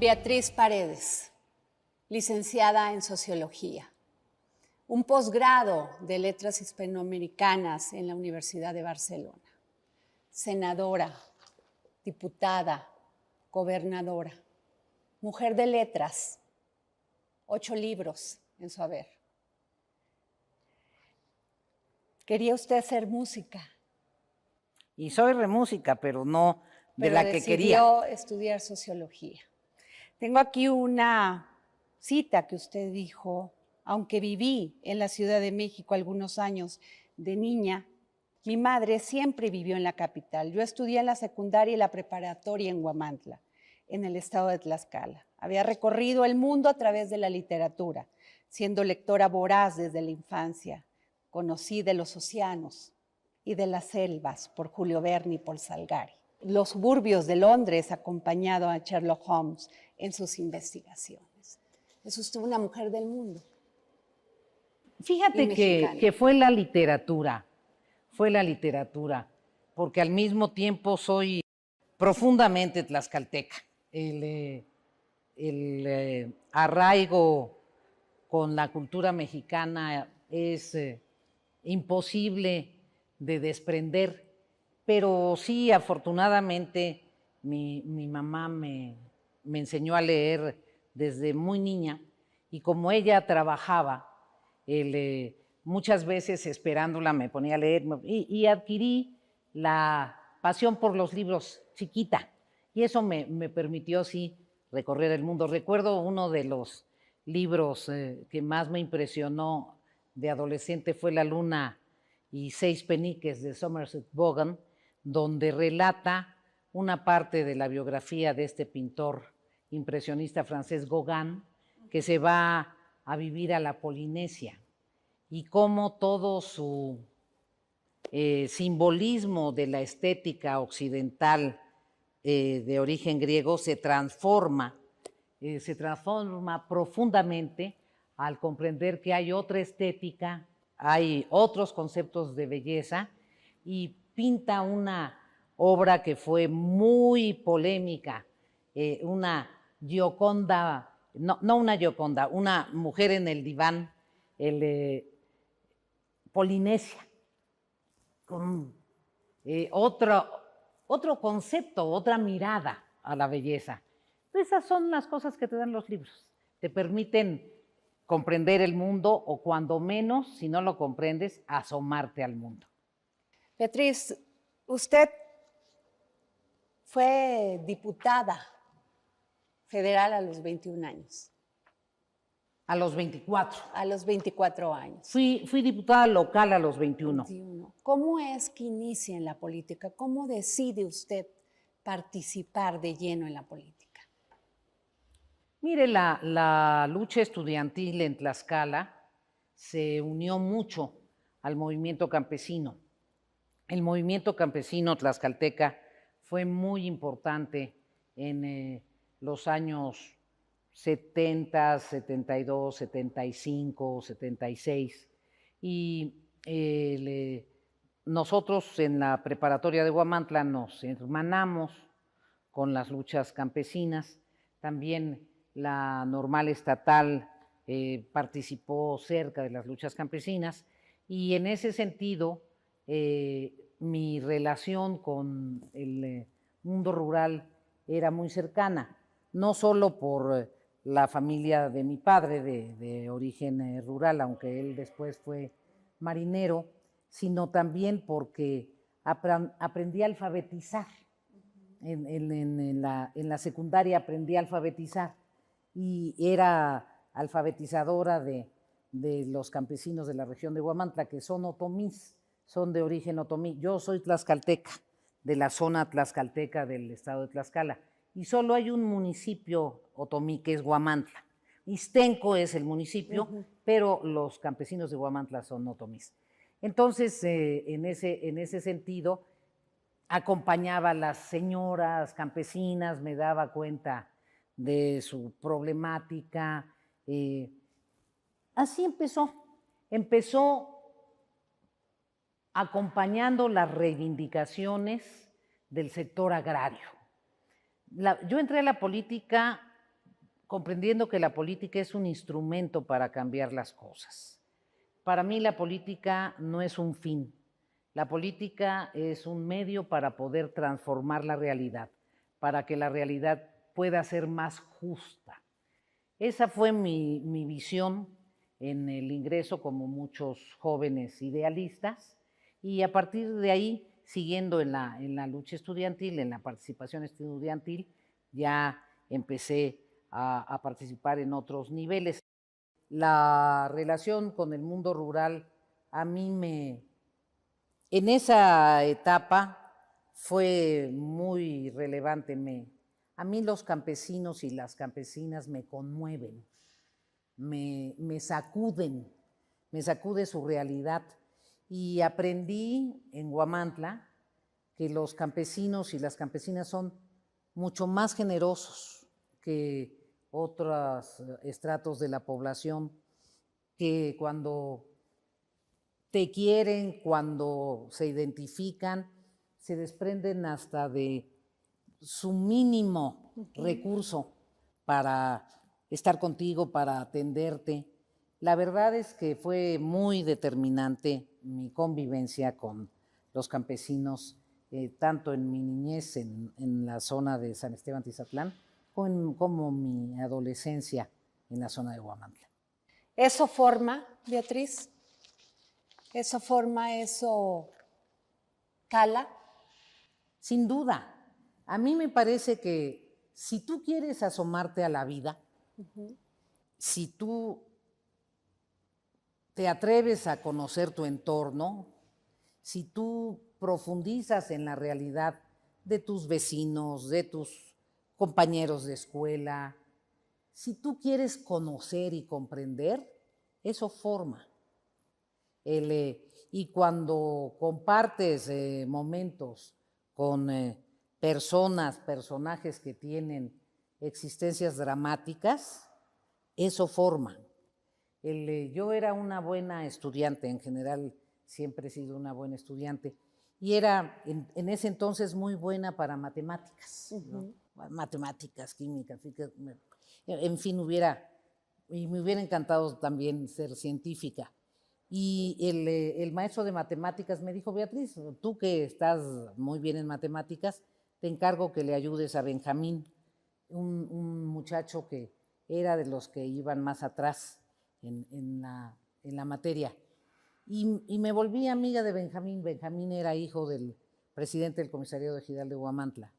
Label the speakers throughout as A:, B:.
A: Beatriz Paredes, licenciada en Sociología, un posgrado de Letras Hispanoamericanas en la Universidad de Barcelona, senadora, diputada, gobernadora, mujer de letras, 8 libros en su haber. ¿Quería usted hacer música?
B: Y soy remúsica, pero no de
A: Pero
B: la que quería.
A: decidió estudiar sociología. Tengo aquí una cita que usted dijo: aunque viví en la Ciudad de México algunos años de niña, mi madre siempre vivió en la capital. Yo estudié en la secundaria y la preparatoria en Huamantla, en el estado de Tlaxcala. Había recorrido el mundo a través de la literatura, siendo lectora voraz desde la infancia. Conocí de los océanos y de las selvas por Julio Verne y Paul Salgari. Los suburbios de Londres, acompañado a Sherlock Holmes en sus investigaciones. Es usted una mujer del mundo.
B: Fíjate que fue la literatura, porque al mismo tiempo soy profundamente tlaxcalteca. El arraigo con la cultura mexicana es imposible de desprender, pero sí, afortunadamente, mi mamá me enseñó a leer desde muy niña, y como ella trabajaba, muchas veces esperándola me ponía a leer, y adquirí la pasión por los libros chiquita, y eso me permitió, sí, recorrer el mundo. Recuerdo uno de los libros que más me impresionó de adolescente fue La luna y 6 peniques de Somerset Maugham, donde relata una parte de la biografía de este pintor impresionista francés Gauguin, que se va a vivir a la Polinesia, y cómo todo su simbolismo de la estética occidental de origen griego se transforma profundamente al comprender que hay otra estética, hay otros conceptos de belleza, y pinta una obra que fue muy polémica, una Gioconda, no una Gioconda, una mujer en el diván, Polinesia, con otro concepto, otra mirada a la belleza. Esas son las cosas que te dan los libros. Te permiten comprender el mundo, o cuando menos, si no lo comprendes, asomarte al mundo.
A: Beatriz, usted fue diputada federal a los 21 años.
B: A los 24.
A: A los 24 años.
B: Fui diputada local a los 21.
A: ¿Cómo es que inicia en la política? ¿Cómo decide usted participar de lleno en la política?
B: Mire, la lucha estudiantil en Tlaxcala se unió mucho al movimiento campesino. El movimiento campesino tlaxcalteca fue muy importante en los años 70, 72, 75, 76. Y nosotros en la preparatoria de Huamantla nos hermanamos con las luchas campesinas. También la Normal Estatal participó cerca de las luchas campesinas, y en ese sentido mi relación con el mundo rural era muy cercana, no solo por la familia de mi padre de origen rural, aunque él después fue marinero, sino también porque aprendí a alfabetizar. En la secundaria aprendí a alfabetizar, y era alfabetizadora de los campesinos de la región de Huamantla, que son otomís, son de origen otomí. Yo soy tlaxcalteca, de la zona tlaxcalteca del estado de Tlaxcala, y solo hay un municipio otomí, que es Huamantla. Ixtenco es el municipio, pero los campesinos de Huamantla son otomís. Entonces, en ese sentido, acompañaba a las señoras campesinas, me daba cuenta de su problemática. Así empezó acompañando las reivindicaciones del sector agrario. Yo entré a la política comprendiendo que la política es un instrumento para cambiar las cosas. Para mí la política no es un fin, la política es un medio para poder transformar la realidad, para que la realidad pueda ser más justa. Esa fue mi visión en el ingreso, como muchos jóvenes idealistas, y a partir de ahí, siguiendo en la lucha estudiantil, en la participación estudiantil, ya empecé a participar en otros niveles. La relación con el mundo rural a mí en esa etapa fue muy relevante. A mí los campesinos y las campesinas me conmueven, me sacude su realidad. Y aprendí en Huamantla que los campesinos y las campesinas son mucho más generosos que otros estratos de la población, que cuando te quieren, cuando se identifican, se desprenden hasta de su mínimo recurso para estar contigo, para atenderte. La verdad es que fue muy determinante mi convivencia con los campesinos, tanto en mi niñez en la zona de San Esteban Tizatlán, como mi adolescencia en la zona de Huamantla.
A: ¿Eso forma, Beatriz? ¿Eso forma, eso cala?
B: Sin duda. A mí me parece que si tú quieres asomarte a la vida, si tú te atreves a conocer tu entorno, si tú profundizas en la realidad de tus vecinos, de tus compañeros de escuela, si tú quieres conocer y comprender, eso forma. Y cuando compartes momentos con personajes que tienen existencias dramáticas, eso forma. Yo era una buena estudiante, en general siempre he sido una buena estudiante, y era en ese entonces muy buena para matemáticas, ¿no? Matemáticas, química, física, en fin, me hubiera encantado también ser científica. Y el maestro de matemáticas me dijo: Beatriz, tú que estás muy bien en matemáticas, te encargo que le ayudes a Benjamín, un muchacho que era de los que iban más atrás en la materia. Y me volví amiga de Benjamín. Benjamín era hijo del presidente del comisariado ejidal de Huamantla.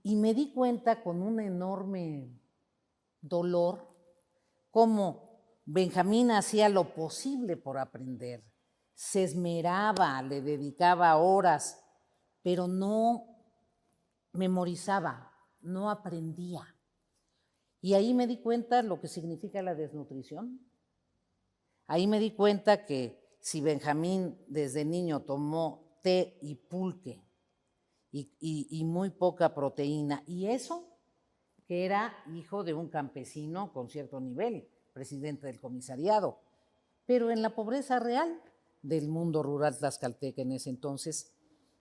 B: Y me di cuenta con un enorme dolor cómo Benjamín hacía lo posible por aprender, se esmeraba, le dedicaba horas, pero no memorizaba, no aprendía. Y ahí me di cuenta lo que significa la desnutrición. Ahí me di cuenta que si Benjamín desde niño tomó té y pulque y muy poca proteína, y eso que era hijo de un campesino con cierto nivel, presidente del comisariado, pero en la pobreza real del mundo rural tlaxcalteca en ese entonces.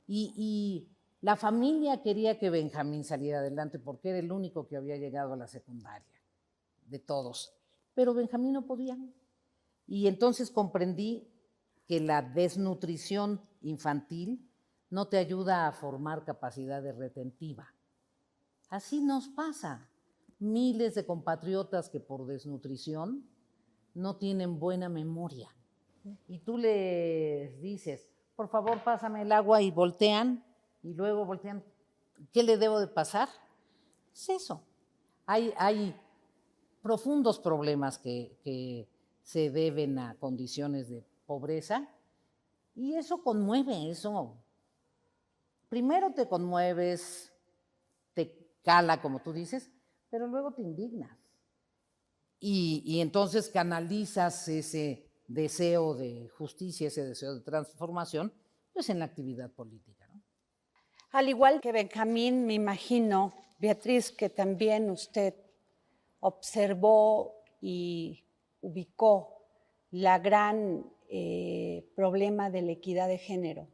B: Y la familia quería que Benjamín saliera adelante porque era el único que había llegado a la secundaria, de todos. Pero Benjamín no podía. Y entonces comprendí que la desnutrición infantil no te ayuda a formar capacidad retentiva. Así nos pasa. Miles de compatriotas que por desnutrición no tienen buena memoria. Y tú les dices: por favor, pásame el agua, y voltean, y luego voltean. ¿Qué le debo de pasar? Es eso. Hay profundos problemas que se deben a condiciones de pobreza, y eso conmueve, eso. Primero te conmueves, te cala, como tú dices, pero luego te indignas. Y entonces canalizas ese deseo de justicia, ese deseo de transformación, pues en la actividad política, ¿no?
A: Al igual que Benjamín, me imagino, Beatriz, que también usted observó y ubicó la gran problema de la equidad de género,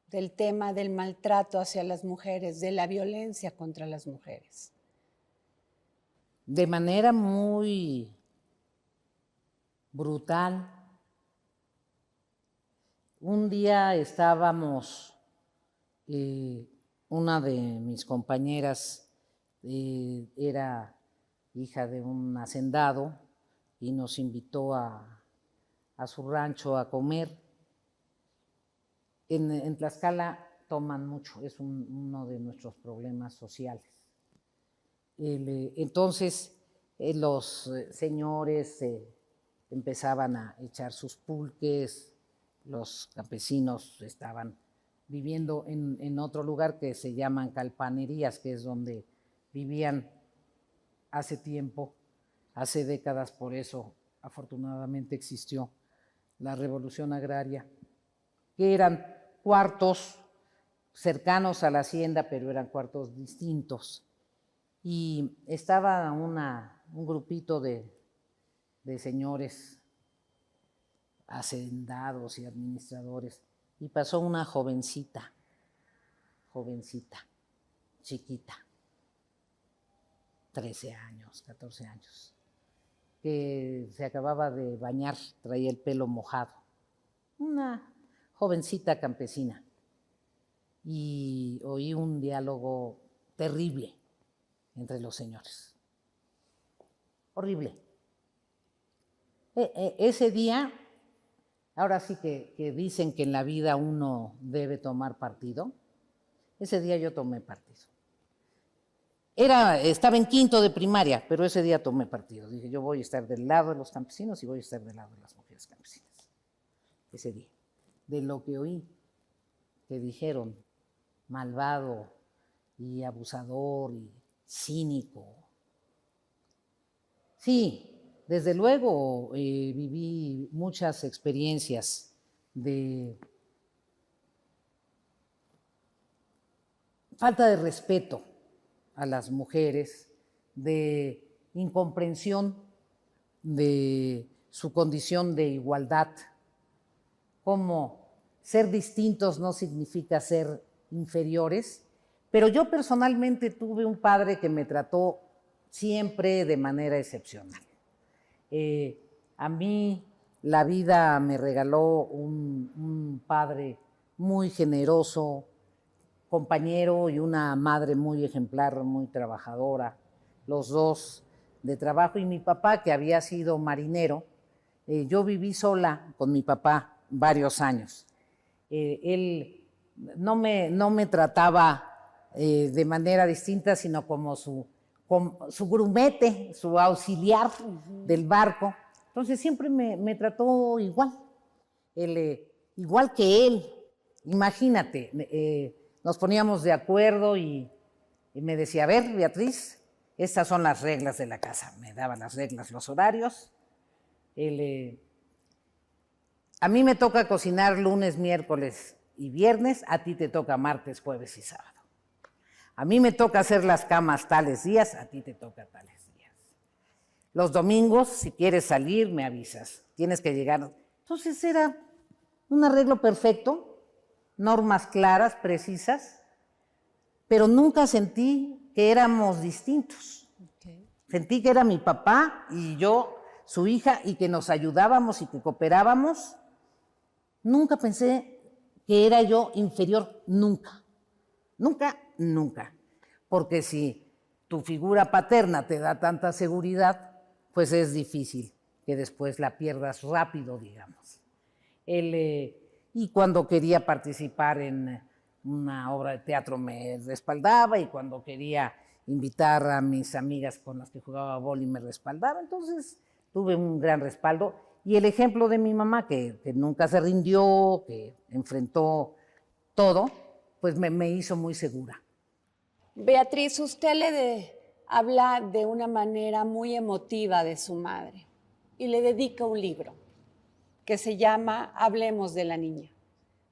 A: del tema del maltrato hacia las mujeres, de la violencia contra las mujeres.
B: de manera muy brutal. Un día estábamos, una de mis compañeras era hija de un hacendado y nos invitó a su rancho a comer. En Tlaxcala toman mucho, es uno de nuestros problemas sociales. Entonces los señores empezaban a echar sus pulques, los campesinos estaban viviendo en otro lugar que se llaman calpanerías, que es donde vivían hace tiempo, hace décadas. Por eso afortunadamente existió la revolución agraria, que eran cuartos cercanos a la hacienda, pero eran cuartos distintos. Y estaba un grupito de señores hacendados y administradores, y pasó una jovencita, chiquita, 13 años, 14 años, que se acababa de bañar, traía el pelo mojado, una jovencita campesina, y oí un diálogo terrible entre los señores, horrible. Ese día, ahora sí que dicen que en la vida uno debe tomar partido. Ese día yo tomé partido. Estaba en quinto de primaria, pero ese día tomé partido. Dije, yo voy a estar del lado de los campesinos y voy a estar del lado de las mujeres campesinas. Ese día. De lo que oí, que dijeron, malvado y abusador y cínico. Sí, desde luego viví muchas experiencias de falta de respeto a las mujeres, de incomprensión de su condición de igualdad, como ser distintos no significa ser inferiores, pero yo personalmente tuve un padre que me trató siempre de manera excepcional. A mí la vida me regaló un padre muy generoso, compañero, y una madre muy ejemplar, muy trabajadora, los dos de trabajo, y mi papá, que había sido marinero. Yo viví sola con mi papá varios años. Él no me trataba de manera distinta, sino como su grumete, su auxiliar del barco. Entonces siempre me trató igual, igual que él. Imagínate, nos poníamos de acuerdo y me decía, a ver, Beatriz, estas son las reglas de la casa. Me daba las reglas, los horarios. A mí me toca cocinar lunes, miércoles y viernes, a ti te toca martes, jueves y sábado. A mí me toca hacer las camas tales días, a ti te toca tales días. Los domingos, si quieres salir, me avisas. Tienes que llegar. Entonces era un arreglo perfecto, normas claras, precisas, pero nunca sentí que éramos distintos. Okay. Sentí que era mi papá y yo, su hija, y que nos ayudábamos y que cooperábamos. Nunca pensé que era yo inferior, nunca. Nunca, nunca. Porque si tu figura paterna te da tanta seguridad, pues es difícil que después la pierdas rápido, digamos. Y cuando quería participar en una obra de teatro me respaldaba, y cuando quería invitar a mis amigas con las que jugaba vóley me respaldaba. Entonces tuve un gran respaldo. Y el ejemplo de mi mamá, que nunca se rindió, que enfrentó todo, pues me hizo muy segura.
A: Beatriz, usted habla de una manera muy emotiva de su madre y le dedica un libro que se llama Hablemos de la niña,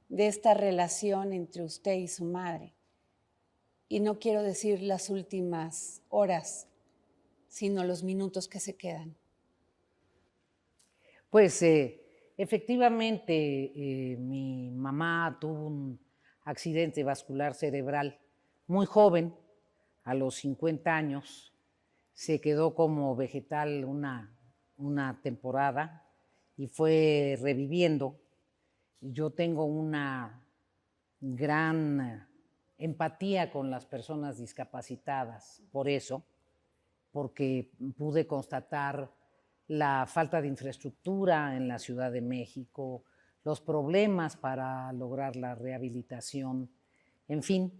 A: de esta relación entre usted y su madre. Y no quiero decir las últimas horas, sino los minutos que se quedan.
B: Pues efectivamente mi mamá tuvo un accidente vascular cerebral muy joven, a los 50 años. se quedó como vegetal una temporada y fue reviviendo. Yo tengo una gran empatía con las personas discapacitadas, por eso, porque pude constatar la falta de infraestructura en la Ciudad de México, los problemas para lograr la rehabilitación, en fin.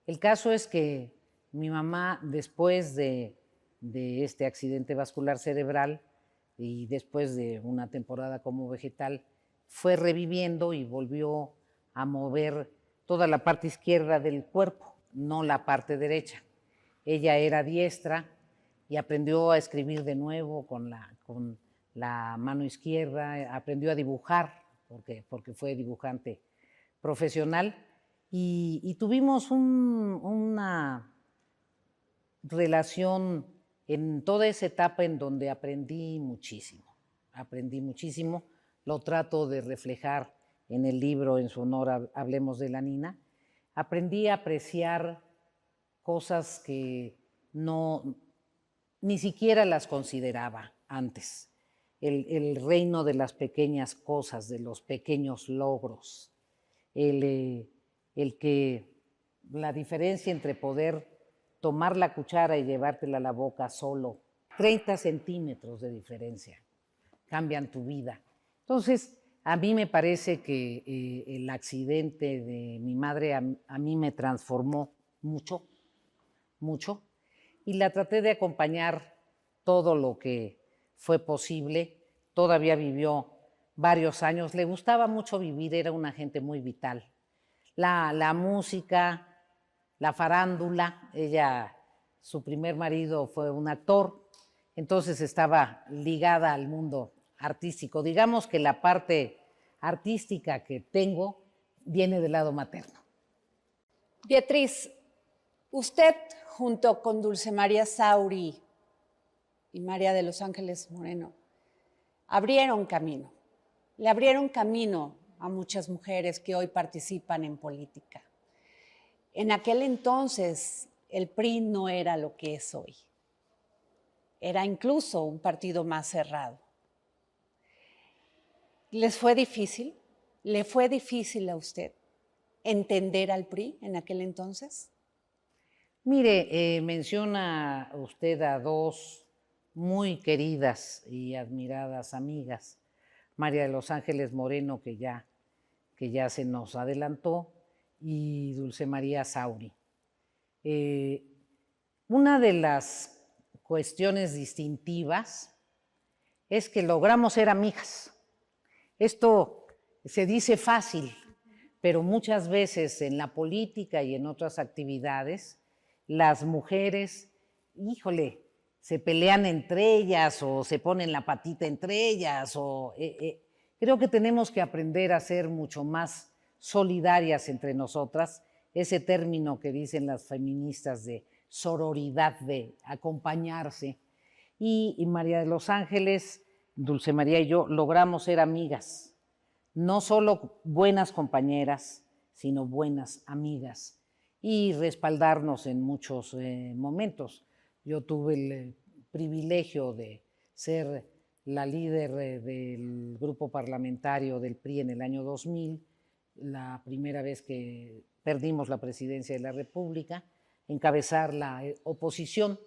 B: El caso es que mi mamá, después de este accidente vascular cerebral y después de una temporada como vegetal, fue reviviendo y volvió a mover toda la parte izquierda del cuerpo, no la parte derecha. Ella era diestra y aprendió a escribir de nuevo con la mano izquierda, aprendió a dibujar, porque fue dibujante profesional, y tuvimos una relación en toda esa etapa en donde aprendí muchísimo, lo trato de reflejar en el libro en su honor, Hablemos de la Nina. Aprendí a apreciar cosas que ni siquiera las consideraba antes. El reino de las pequeñas cosas, de los pequeños logros, el que la diferencia entre poder tomar la cuchara y llevártela a la boca solo, 30 centímetros de diferencia, cambian tu vida. Entonces, a mí me parece que el accidente de mi madre a mí me transformó mucho, y la traté de acompañar todo lo que fue posible. Todavía vivió varios años, le gustaba mucho vivir, era una gente muy vital. La música, la farándula, su primer marido fue un actor, entonces estaba ligada al mundo artístico. Digamos que la parte artística que tengo viene del lado materno.
A: Beatriz, usted junto con Dulce María Sauri y María de los Ángeles Moreno abrieron camino, le abrieron camino a muchas mujeres que hoy participan en política. En aquel entonces el PRI no era lo que es hoy, era incluso un partido más cerrado. ¿Les fue difícil? ¿Le fue difícil a usted entender al PRI en aquel entonces?
B: Mire, menciona usted a dos muy queridas y admiradas amigas, María de los Ángeles Moreno, que ya se nos adelantó, y Dulce María Sauri. Una de las cuestiones distintivas es que logramos ser amigas. Esto se dice fácil, pero muchas veces en la política y en otras actividades, las mujeres, se pelean entre ellas o se ponen la patita entre ellas. Creo que tenemos que aprender a ser mucho más solidarias entre nosotras, ese término que dicen las feministas de sororidad, de acompañarse. Y María de los Ángeles, Dulce María y yo logramos ser amigas, no solo buenas compañeras, sino buenas amigas, y respaldarnos en muchos momentos. Yo tuve el privilegio de ser la líder del grupo parlamentario del PRI en el año 2000, la primera vez que perdimos la presidencia de la República, encabezar la oposición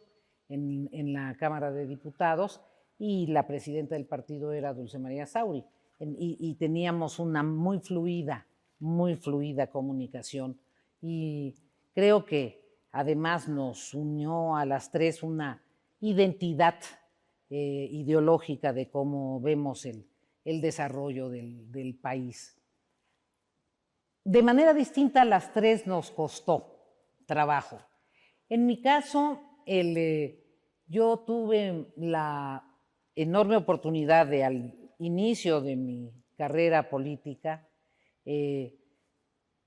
B: en la Cámara de Diputados, y la presidenta del partido era Dulce María Sauri, y teníamos una muy fluida comunicación, y creo que además nos unió a las tres una identidad ideológica de cómo vemos el desarrollo del país. De manera distinta, a las tres nos costó trabajo. En mi caso, yo tuve la enorme oportunidad de, al inicio de mi carrera política,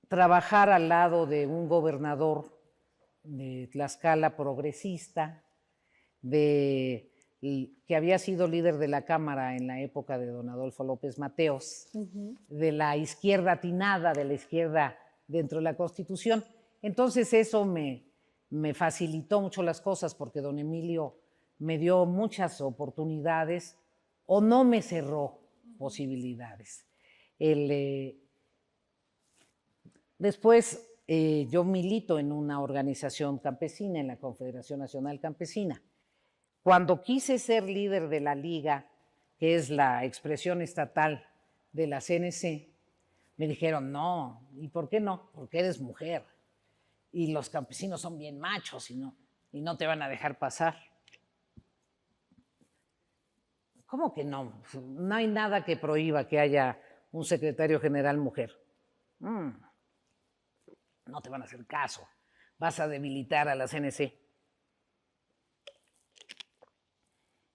B: trabajar al lado de un gobernador de Tlaxcala progresista, que había sido líder de la Cámara en la época de don Adolfo López Mateos, de la izquierda atinada, de la izquierda dentro de la Constitución. Entonces eso me facilitó mucho las cosas, porque don Emilio me dio muchas oportunidades o no me cerró posibilidades. Después yo milito en una organización campesina, en la Confederación Nacional Campesina. Cuando quise ser líder de la Liga, que es la expresión estatal de la CNC, me dijeron, no, ¿y por qué no? Porque eres mujer y los campesinos son bien machos y no te van a dejar pasar. ¿Cómo que no? No hay nada que prohíba que haya un secretario general mujer. No te van a hacer caso, vas a debilitar a la CNC.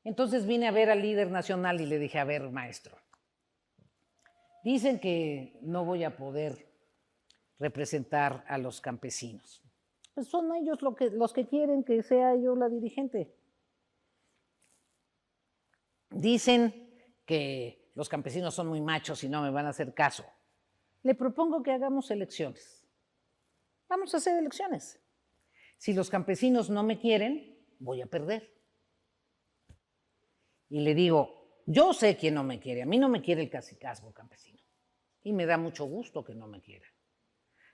B: Entonces vine a ver al líder nacional y le dije, a ver, maestro, dicen que no voy a poder representar a los campesinos. Pues son ellos los que quieren que sea yo la dirigente. Dicen que los campesinos son muy machos y no me van a hacer caso. Le propongo que hagamos elecciones. Vamos a hacer elecciones. Si los campesinos no me quieren, voy a perder. Y le digo, yo sé quién no me quiere. A mí no me quiere el cacicazgo campesino. Y me da mucho gusto que no me quiera.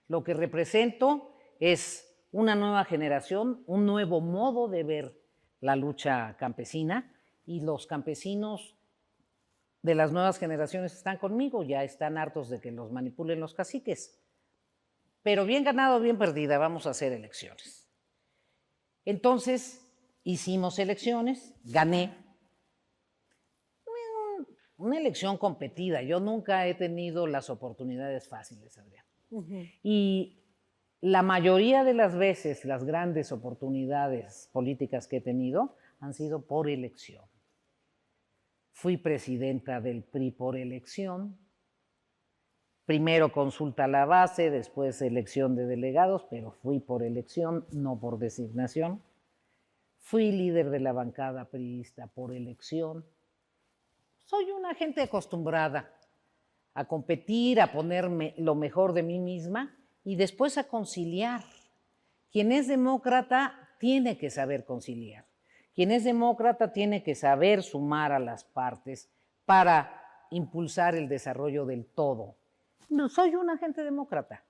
B: Lo que represento es una nueva generación, un nuevo modo de ver la lucha campesina, y los campesinos de las nuevas generaciones están conmigo, ya están hartos de que los manipulen los caciques. Pero bien ganado, bien perdida, vamos a hacer elecciones. Entonces, hicimos elecciones, gané. Una elección competida, yo nunca he tenido las oportunidades fáciles, Adrián. Y la mayoría de las veces, las grandes oportunidades políticas que he tenido han sido por elección. Fui presidenta del PRI por elección, primero consulta a la base, después elección de delegados, pero fui por elección, no por designación. Fui líder de la bancada priista por elección. Soy una gente acostumbrada a competir, a ponerme lo mejor de mí misma y después a conciliar. Quien es demócrata tiene que saber conciliar. Quien es demócrata tiene que saber sumar a las partes para impulsar el desarrollo del todo. No, soy una agente demócrata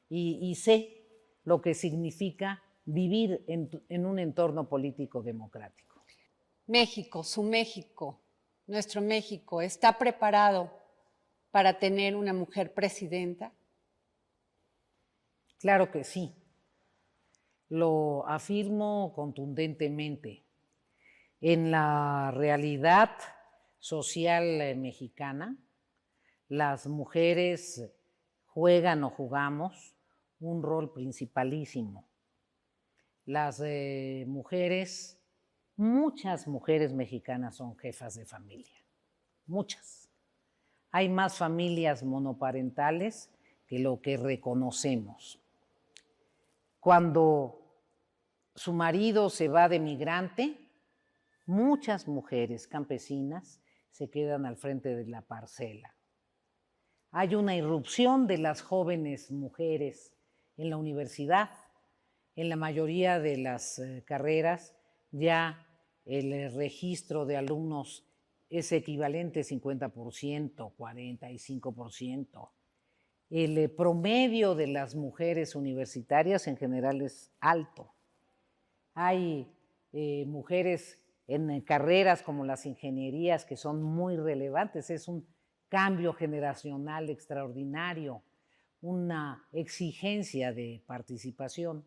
B: y sé lo que significa vivir en un entorno político democrático.
A: México, su México, nuestro México, ¿está preparado para tener una mujer presidenta?
B: Claro que sí. Lo afirmo contundentemente. En la realidad social mexicana, las mujeres juegan o jugamos un rol principalísimo. Las mujeres, muchas mujeres mexicanas son jefas de familia, muchas. Hay más familias monoparentales que lo que reconocemos. Cuando su marido se va de migrante, muchas mujeres campesinas se quedan al frente de la parcela. Hay una irrupción de las jóvenes mujeres en la universidad. En la mayoría de las carreras ya el registro de alumnos es equivalente 50%, 45%. El promedio de las mujeres universitarias en general es alto. Hay mujeres en carreras como las ingenierías que son muy relevantes. Es un cambio generacional extraordinario, una exigencia de participación.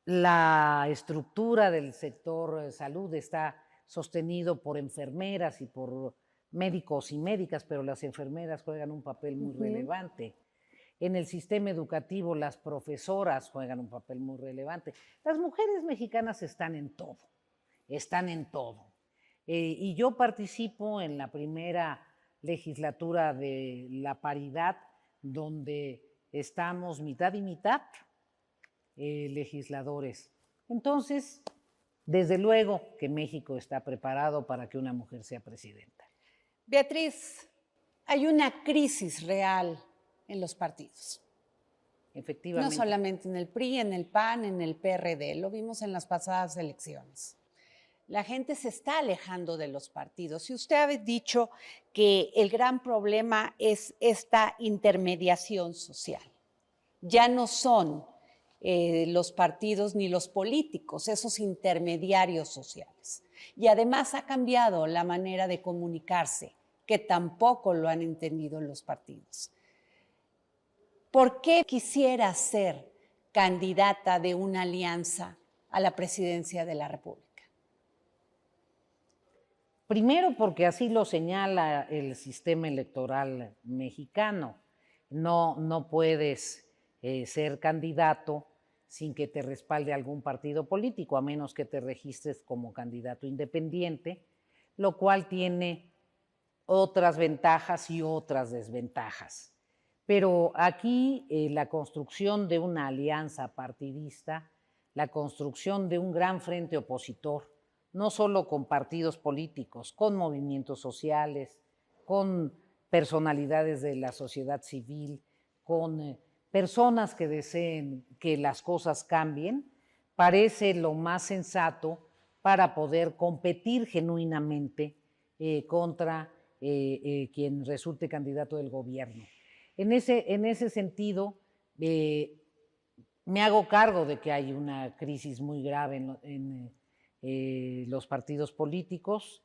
B: La estructura del sector salud está sostenido por enfermeras y por médicos y médicas, pero las enfermeras juegan un papel muy relevante. En el sistema educativo las profesoras juegan un papel muy relevante. Las mujeres mexicanas están en todo, están en todo. Y yo participo en la primera legislatura de la paridad, donde estamos mitad y mitad legisladores. Entonces, desde luego que México está preparado para que una mujer sea presidenta.
A: Beatriz, hay una crisis real en los partidos.
B: Efectivamente.
A: No solamente en el PRI, en el PAN, en el PRD, lo vimos en las pasadas elecciones. La gente se está alejando de los partidos. Y usted ha dicho que el gran problema es esta intermediación social. Ya no son los partidos ni los políticos, esos intermediarios sociales. Y además ha cambiado la manera de comunicarse, que tampoco lo han entendido los partidos. ¿Por qué quisiera ser candidata de una alianza a la presidencia de la República?
B: Primero, porque así lo señala el sistema electoral mexicano. No puedes ser candidato sin que te respalde algún partido político, a menos que te registres como candidato independiente, lo cual tiene otras ventajas y otras desventajas. Pero aquí la construcción de una alianza partidista, la construcción de un gran frente opositor, no solo con partidos políticos, con movimientos sociales, con personalidades de la sociedad civil, con personas que deseen que las cosas cambien, parece lo más sensato para poder competir genuinamente contra quien resulte candidato del gobierno. En ese sentido, me hago cargo de que hay una crisis muy grave en los partidos políticos.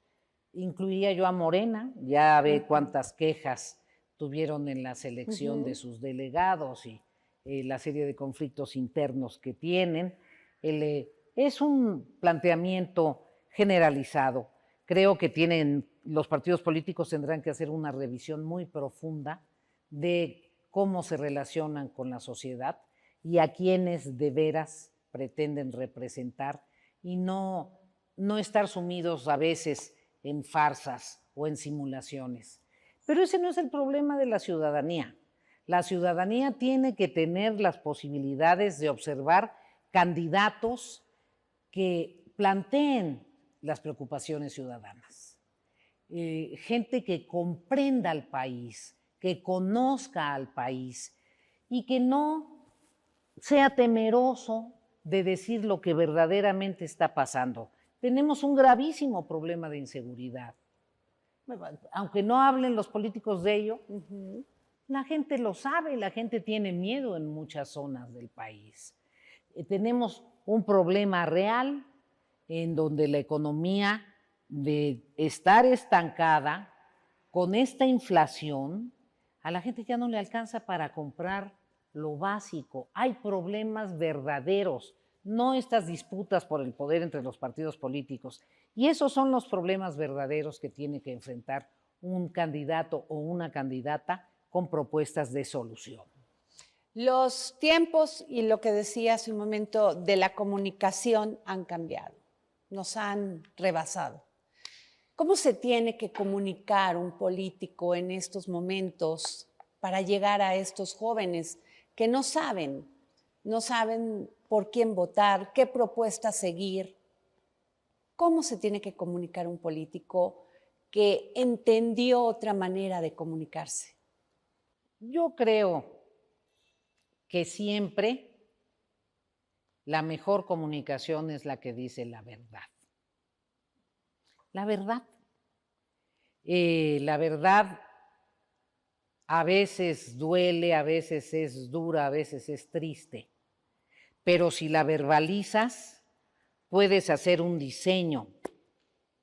B: Incluía yo a Morena, ya ve cuántas quejas tuvieron en la selección de sus delegados y la serie de conflictos internos que tienen. Es un planteamiento generalizado. Creo que los partidos políticos tendrán que hacer una revisión muy profunda de cómo se relacionan con la sociedad y a quienes de veras pretenden representar y no estar sumidos a veces en farsas o en simulaciones. Pero ese no es el problema de la ciudadanía. La ciudadanía tiene que tener las posibilidades de observar candidatos que planteen las preocupaciones ciudadanas. Gente que comprenda al país, que conozca al país y que no sea temeroso de decir lo que verdaderamente está pasando. Tenemos un gravísimo problema de inseguridad. Aunque no hablen los políticos de ello, la gente lo sabe, la gente tiene miedo en muchas zonas del país. Tenemos un problema real en donde la economía, de estar estancada con esta inflación, a la gente ya no le alcanza para comprar lo básico. Hay problemas verdaderos, no estas disputas por el poder entre los partidos políticos. Y esos son los problemas verdaderos que tiene que enfrentar un candidato o una candidata con propuestas de solución.
A: Los tiempos y lo que decía hace un momento de la comunicación han cambiado, nos han rebasado. ¿Cómo se tiene que comunicar un político en estos momentos para llegar a estos jóvenes que no saben por quién votar, qué propuesta seguir? ¿Cómo se tiene que comunicar un político que entendió otra manera de comunicarse?
B: Yo creo que siempre la mejor comunicación es la que dice la verdad. La verdad. La verdad a veces duele, a veces es dura, a veces es triste, pero si la verbalizas, puedes hacer un diseño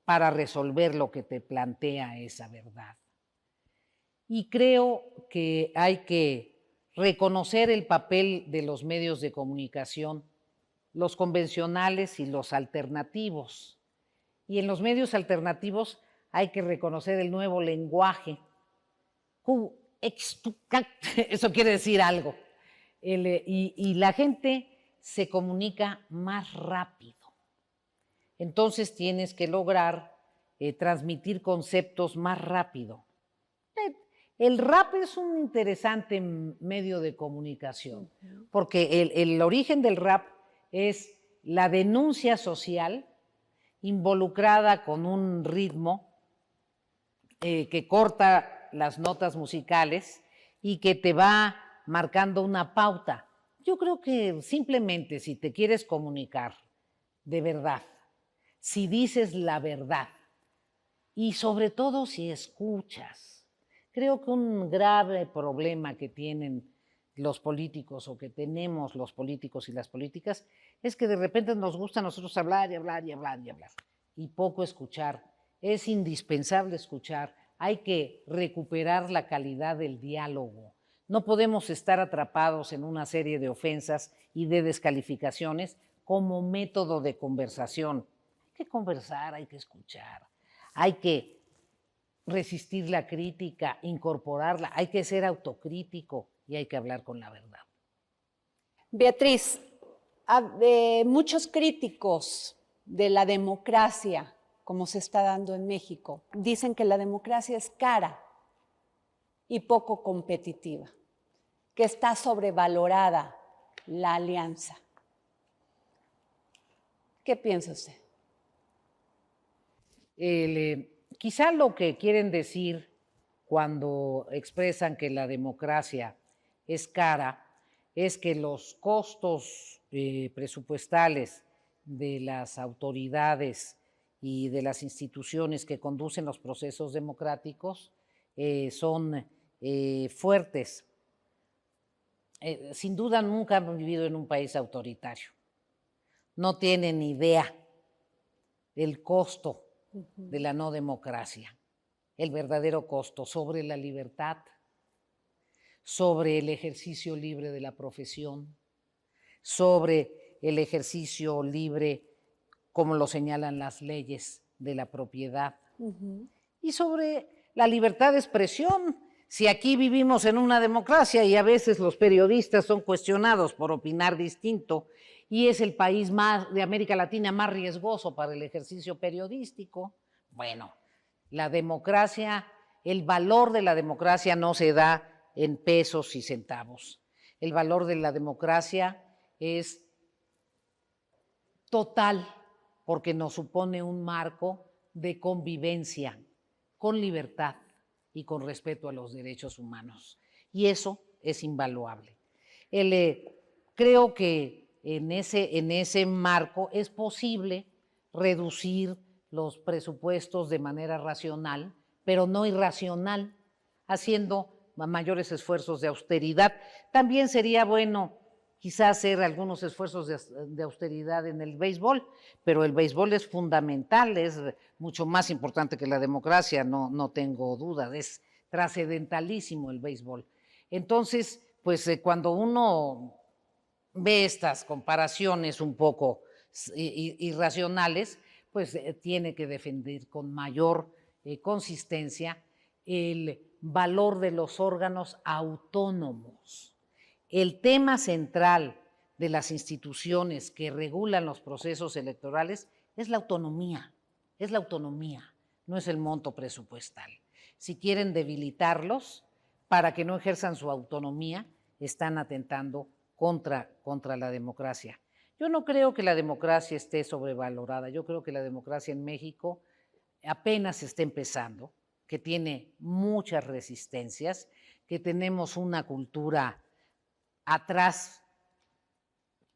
B: para resolver lo que te plantea esa verdad. Y creo que hay que reconocer el papel de los medios de comunicación, los convencionales y los alternativos. Y en los medios alternativos hay que reconocer el nuevo lenguaje. Eso quiere decir algo. Y la gente se comunica más rápido. Entonces tienes que lograr transmitir conceptos más rápido. El rap es un interesante medio de comunicación, porque el origen del rap es la denuncia social involucrada con un ritmo que corta las notas musicales y que te va marcando una pauta. Yo creo que simplemente si te quieres comunicar de verdad, si dices la verdad y sobre todo si escuchas. Creo que un grave problema que tienen los políticos o que tenemos los políticos y las políticas es que de repente nos gusta a nosotros hablar y hablar y hablar y hablar y poco escuchar. Es indispensable escuchar, hay que recuperar la calidad del diálogo. No podemos estar atrapados en una serie de ofensas y de descalificaciones como método de conversación. Hay que conversar, hay que escuchar, hay que resistir la crítica, incorporarla, hay que ser autocrítico y hay que hablar con la verdad.
A: Beatriz, muchos críticos de la democracia, como se está dando en México, dicen que la democracia es cara y poco competitiva, que está sobrevalorada la alianza. ¿Qué piensa usted?
B: Quizá lo que quieren decir cuando expresan que la democracia es cara es que los costos presupuestales de las autoridades y de las instituciones que conducen los procesos democráticos son fuertes. Sin duda nunca han vivido en un país autoritario. No tienen idea del costo de la no democracia, el verdadero costo sobre la libertad, sobre el ejercicio libre de la profesión, sobre el ejercicio libre, como lo señalan las leyes, de la propiedad, y sobre la libertad de expresión. Si aquí vivimos en una democracia y a veces los periodistas son cuestionados por opinar distinto y es el país más de América Latina más riesgoso para el ejercicio periodístico, bueno, la democracia, el valor de la democracia no se da en pesos y centavos. El valor de la democracia es total porque nos supone un marco de convivencia con libertad y con respeto a los derechos humanos. Y eso es invaluable. Creo que en ese marco es posible reducir los presupuestos de manera racional, pero no irracional, haciendo mayores esfuerzos de austeridad. También sería bueno quizás hacer algunos esfuerzos de austeridad en el béisbol, pero el béisbol es fundamental, es mucho más importante que la democracia, no tengo duda, es trascendentalísimo el béisbol. Entonces, pues cuando uno ve estas comparaciones un poco irracionales, pues tiene que defender con mayor consistencia el valor de los órganos autónomos. El tema central de las instituciones que regulan los procesos electorales es la autonomía, no es el monto presupuestal. Si quieren debilitarlos para que no ejerzan su autonomía, están atentando contra la democracia. Yo no creo que la democracia esté sobrevalorada, yo creo que la democracia en México apenas está empezando, que tiene muchas resistencias, que tenemos una cultura atrás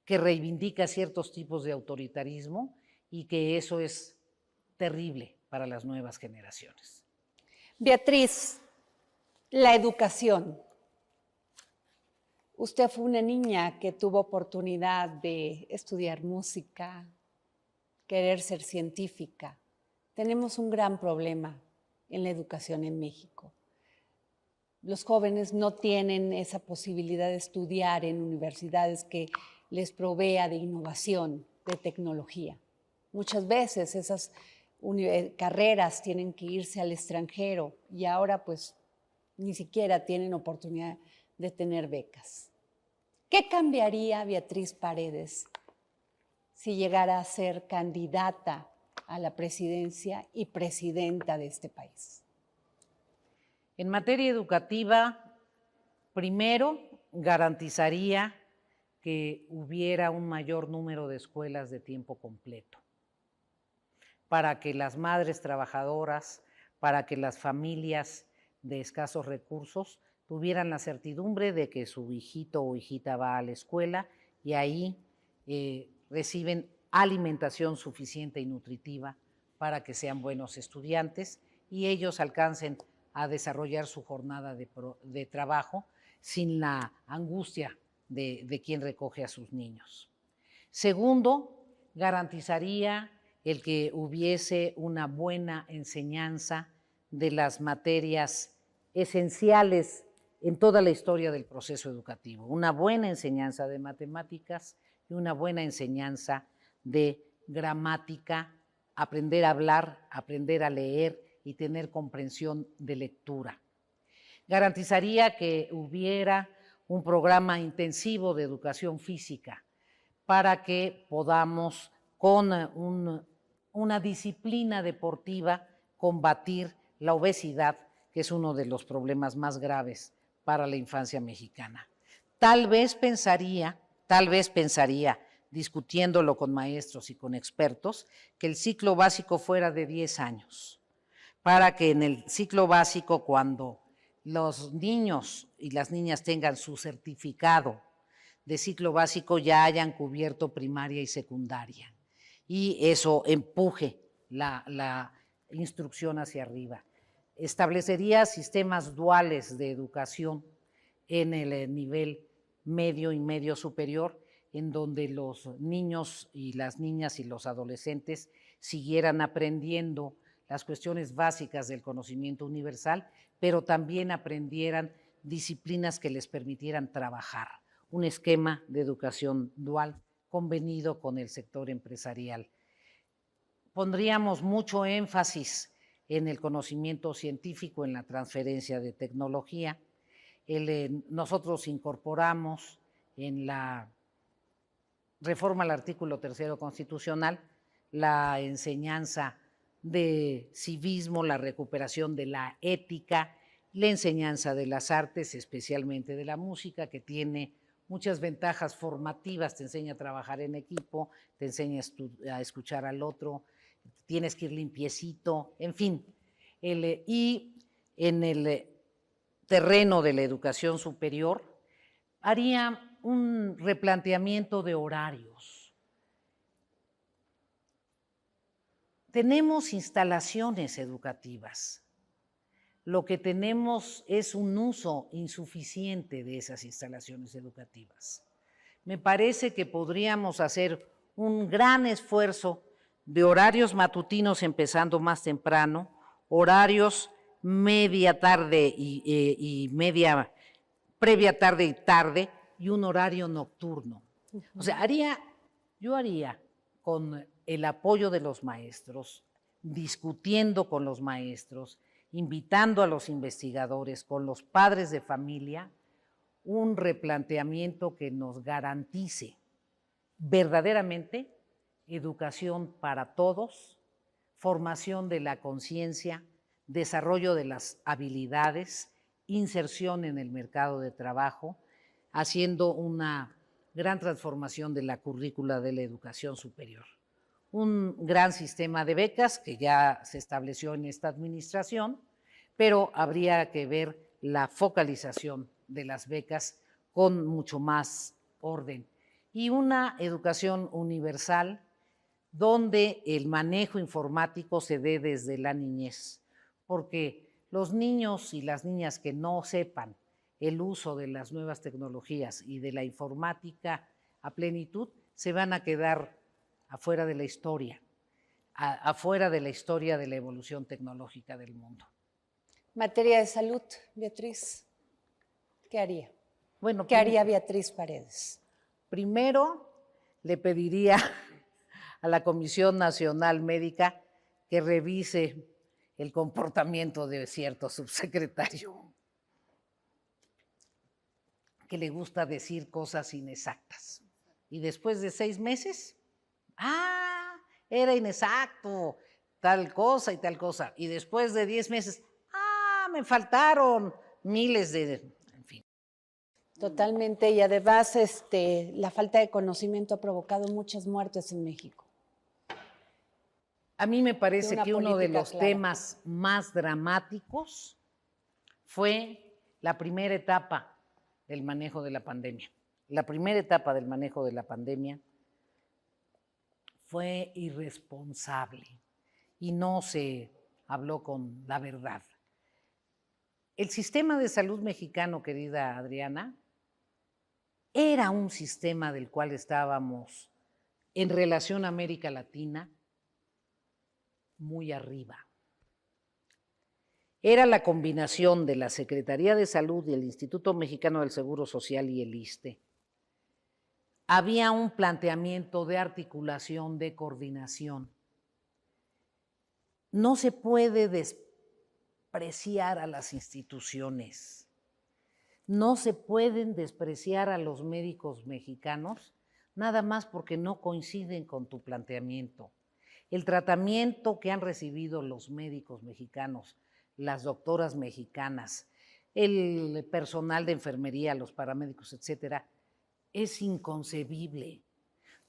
B: que reivindica ciertos tipos de autoritarismo y que eso es terrible para las nuevas generaciones.
A: Beatriz, la educación. Usted fue una niña que tuvo oportunidad de estudiar música, querer ser científica. Tenemos un gran problema en la educación en México. Los jóvenes no tienen esa posibilidad de estudiar en universidades que les provea de innovación, de tecnología. Muchas veces esas carreras tienen que irse al extranjero y ahora pues ni siquiera tienen oportunidad de tener becas. ¿Qué cambiaría Beatriz Paredes si llegara a ser candidata a la presidencia y presidenta de este país?
B: En materia educativa, primero garantizaría que hubiera un mayor número de escuelas de tiempo completo, para que las madres trabajadoras, para que las familias de escasos recursos tuvieran la certidumbre de que su hijito o hijita va a la escuela y ahí reciben alimentación suficiente y nutritiva para que sean buenos estudiantes y ellos alcancen a desarrollar su jornada de trabajo sin la angustia de quien recoge a sus niños. Segundo, garantizaría el que hubiese una buena enseñanza de las materias esenciales en toda la historia del proceso educativo, una buena enseñanza de matemáticas y una buena enseñanza de gramática, aprender a hablar, aprender a leer y tener comprensión de lectura. Garantizaría que hubiera un programa intensivo de educación física para que podamos con una disciplina deportiva combatir la obesidad, que es uno de los problemas más graves para la infancia mexicana. Tal vez pensaría, discutiéndolo con maestros y con expertos, que el ciclo básico fuera de 10 años, para que en el ciclo básico, cuando los niños y las niñas tengan su certificado de ciclo básico, ya hayan cubierto primaria y secundaria, y eso empuje la instrucción hacia arriba. Establecería sistemas duales de educación en el nivel medio y medio superior, en donde los niños y las niñas y los adolescentes siguieran aprendiendo las cuestiones básicas del conocimiento universal, pero también aprendieran disciplinas que les permitieran trabajar, un esquema de educación dual convenido con el sector empresarial. Pondríamos mucho énfasis en el conocimiento científico, en la transferencia de tecnología. Nosotros incorporamos en la reforma al artículo 3 constitucional la enseñanza de civismo, la recuperación de la ética, la enseñanza de las artes, especialmente de la música, que tiene muchas ventajas formativas, te enseña a trabajar en equipo, te enseña a escuchar al otro, tienes que ir limpiecito, en fin. Y en el terreno de la educación superior haría un replanteamiento de horarios. Tenemos instalaciones educativas. Lo que tenemos es un uso insuficiente de esas instalaciones educativas. Me parece que podríamos hacer un gran esfuerzo de horarios matutinos empezando más temprano, horarios media tarde y media, previa tarde y tarde, y un horario nocturno. O sea, yo haría con el apoyo de los maestros, discutiendo con los maestros, invitando a los investigadores, con los padres de familia, un replanteamiento que nos garantice verdaderamente educación para todos, formación de la conciencia, desarrollo de las habilidades, inserción en el mercado de trabajo, haciendo una gran transformación de la currícula de la educación superior. Un gran sistema de becas que ya se estableció en esta administración, pero habría que ver la focalización de las becas con mucho más orden. Y una educación universal donde el manejo informático se dé desde la niñez, porque los niños y las niñas que no sepan el uso de las nuevas tecnologías y de la informática a plenitud se van a quedar afuera de la historia, afuera de la historia de la evolución tecnológica del mundo.
A: Materia de salud, Beatriz, ¿qué haría?
B: Bueno,
A: ¿qué haría Beatriz Paredes?
B: Primero, le pediría a la Comisión Nacional Médica que revise el comportamiento de cierto subsecretario que le gusta decir cosas inexactas. Y después de 6 meses, era inexacto, tal cosa y tal cosa. Y después de 10 meses, me faltaron miles de... En fin.
A: Totalmente, y además la falta de conocimiento ha provocado muchas muertes en México.
B: A mí me parece que uno de los temas más dramáticos fue la primera etapa del manejo de la pandemia. La primera etapa del manejo de la pandemia fue irresponsable y no se habló con la verdad. El sistema de salud mexicano, querida Adriana, era un sistema del cual estábamos en relación a América Latina muy arriba. Era la combinación de la Secretaría de Salud y el Instituto Mexicano del Seguro Social y el ISSSTE. Había un planteamiento de articulación, de coordinación. No se puede despreciar a las instituciones. No se pueden despreciar a los médicos mexicanos nada más porque no coinciden con tu planteamiento. El tratamiento que han recibido los médicos mexicanos, las doctoras mexicanas, el personal de enfermería, los paramédicos, etcétera, es inconcebible.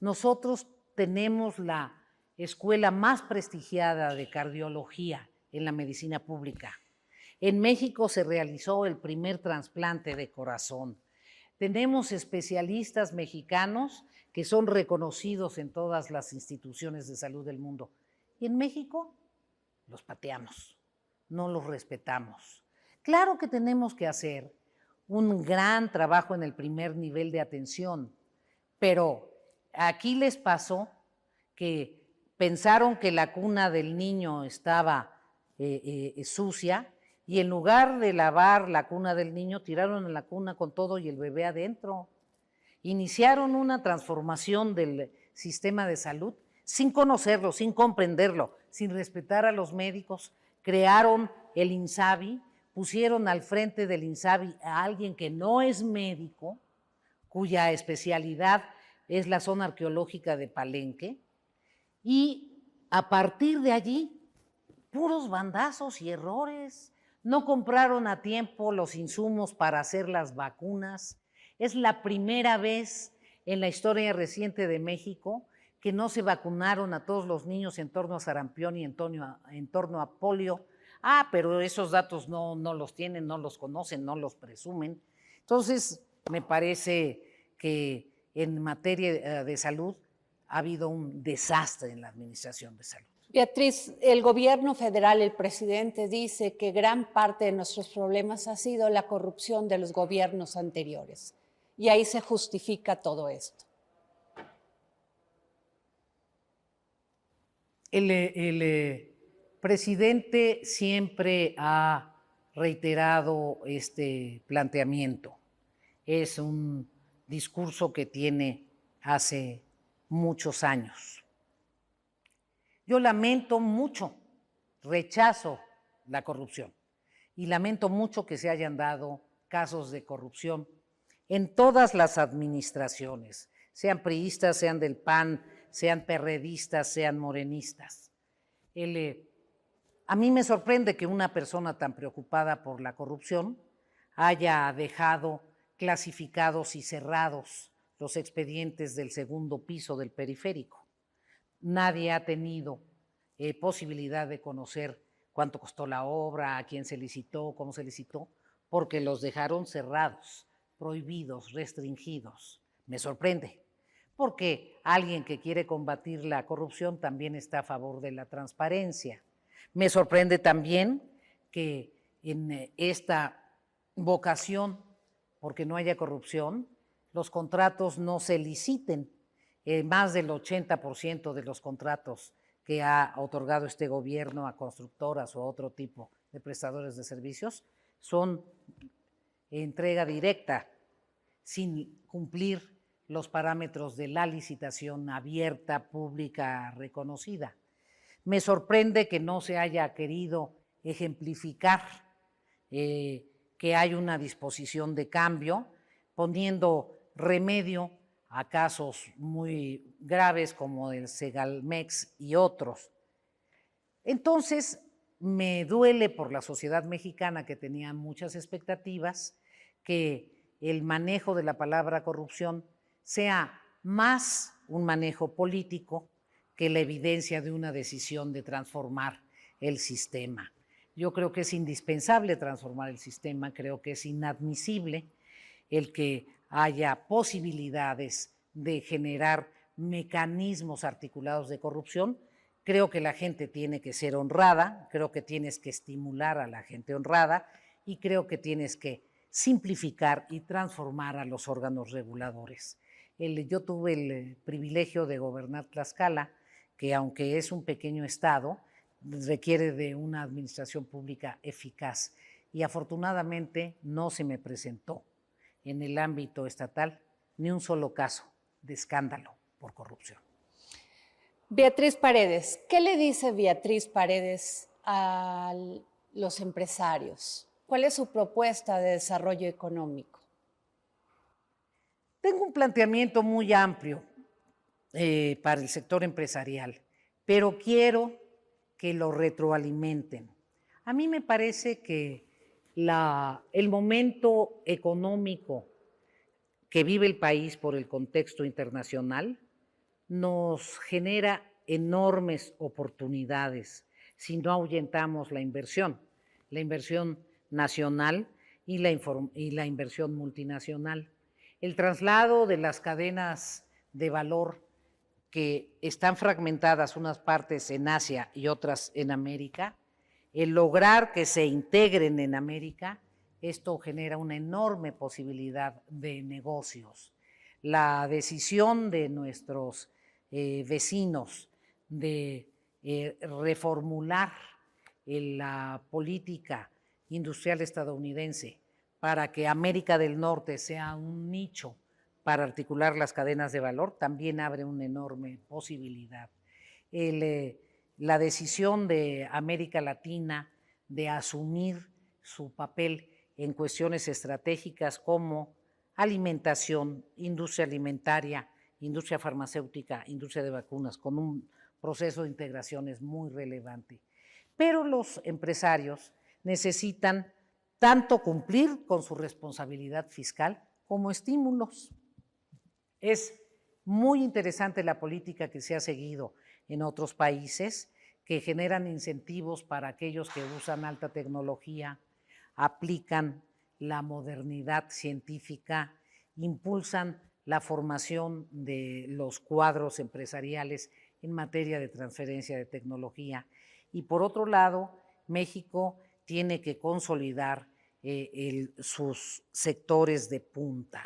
B: Nosotros tenemos la escuela más prestigiada de cardiología en la medicina pública. En México se realizó el primer trasplante de corazón. Tenemos especialistas mexicanos que son reconocidos en todas las instituciones de salud del mundo. Y en México los pateamos, no los respetamos. Claro que tenemos que hacer un gran trabajo en el primer nivel de atención, pero aquí les pasó que pensaron que la cuna del niño estaba sucia y en lugar de lavar la cuna del niño, tiraron en la cuna con todo y el bebé adentro. Iniciaron una transformación del sistema de salud sin conocerlo, sin comprenderlo, sin respetar a los médicos. Crearon el INSABI, pusieron al frente del INSABI a alguien que no es médico, cuya especialidad es la zona arqueológica de Palenque, y a partir de allí, puros bandazos y errores. No compraron a tiempo los insumos para hacer las vacunas. Es la primera vez en la historia reciente de México que no se vacunaron a todos los niños en torno a sarampión y en torno a polio. Pero esos datos no los tienen, no los conocen, no los presumen. Entonces, me parece que en materia de salud ha habido un desastre en la administración de salud.
A: Beatriz, el gobierno federal, el presidente dice que gran parte de nuestros problemas ha sido la corrupción de los gobiernos anteriores. Y ahí se justifica todo esto.
B: El presidente siempre ha reiterado este planteamiento. Es un discurso que tiene hace muchos años. Yo lamento mucho, rechazo la corrupción y lamento mucho que se hayan dado casos de corrupción en todas las administraciones, sean priistas, sean del PAN, sean perredistas, sean morenistas. A mí me sorprende que una persona tan preocupada por la corrupción haya dejado clasificados y cerrados los expedientes del segundo piso del periférico. Nadie ha tenido posibilidad de conocer cuánto costó la obra, a quién se licitó, cómo se licitó, porque los dejaron cerrados, prohibidos, restringidos. Me sorprende, porque alguien que quiere combatir la corrupción también está a favor de la transparencia. Me sorprende también que en esta vocación, porque no haya corrupción, los contratos no se liciten. Más del 80% de los contratos que ha otorgado este gobierno a constructoras o a otro tipo de prestadores de servicios son entrega directa, sin cumplir los parámetros de la licitación abierta, pública, reconocida. Me sorprende que no se haya querido ejemplificar que hay una disposición de cambio, poniendo remedio a casos muy graves como el Segalmex y otros. Entonces, me duele por la sociedad mexicana, que tenía muchas expectativas, que el manejo de la palabra corrupción sea más un manejo político que la evidencia de una decisión de transformar el sistema. Yo creo que es indispensable transformar el sistema, creo que es inadmisible el que haya posibilidades de generar mecanismos articulados de corrupción. Creo que la gente tiene que ser honrada, creo que tienes que estimular a la gente honrada y creo que tienes que simplificar y transformar a los órganos reguladores. Yo tuve el privilegio de gobernar Tlaxcala, que aunque es un pequeño estado, requiere de una administración pública eficaz y afortunadamente no se me presentó en el ámbito estatal ni un solo caso de escándalo por corrupción.
A: Beatriz Paredes, ¿qué le dice Beatriz Paredes a los empresarios? ¿Cuál es su propuesta de desarrollo económico?
B: Tengo un planteamiento muy amplio para el sector empresarial, pero quiero que lo retroalimenten. A mí me parece que el momento económico que vive el país por el contexto internacional nos genera enormes oportunidades si no ahuyentamos la inversión nacional y la inversión multinacional. El traslado de las cadenas de valor que están fragmentadas, unas partes en Asia y otras en América, el lograr que se integren en América, esto genera una enorme posibilidad de negocios. La decisión de nuestros vecinos de reformular la política industrial estadounidense para que América del Norte sea un nicho para articular las cadenas de valor, también abre una enorme posibilidad. La decisión de América Latina de asumir su papel en cuestiones estratégicas como alimentación, industria alimentaria, industria farmacéutica, industria de vacunas, con un proceso de integración es muy relevante. Pero los empresarios necesitan tanto cumplir con su responsabilidad fiscal como estímulos. Es muy interesante la política que se ha seguido en otros países que generan incentivos para aquellos que usan alta tecnología, aplican la modernidad científica, impulsan la formación de los cuadros empresariales en materia de transferencia de tecnología. Y por otro lado, México tiene que consolidar sus sectores de punta.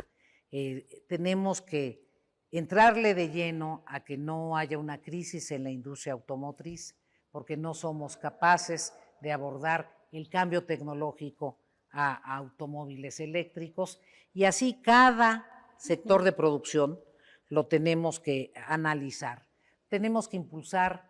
B: Tenemos que entrarle de lleno a que no haya una crisis en la industria automotriz, porque no somos capaces de abordar el cambio tecnológico a automóviles eléctricos, y así cada sector de producción lo tenemos que analizar. Tenemos que impulsar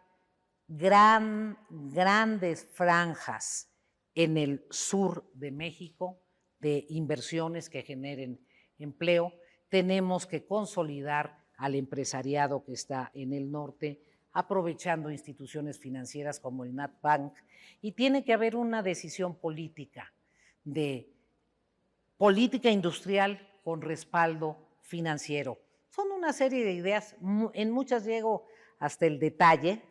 B: grandes franjas en el sur de México de inversiones que generen empleo. Tenemos que consolidar al empresariado que está en el norte, aprovechando instituciones financieras como el NatBank, y tiene que haber una decisión política de política industrial con respaldo financiero. Son una serie de ideas, en muchas llego hasta el detalle,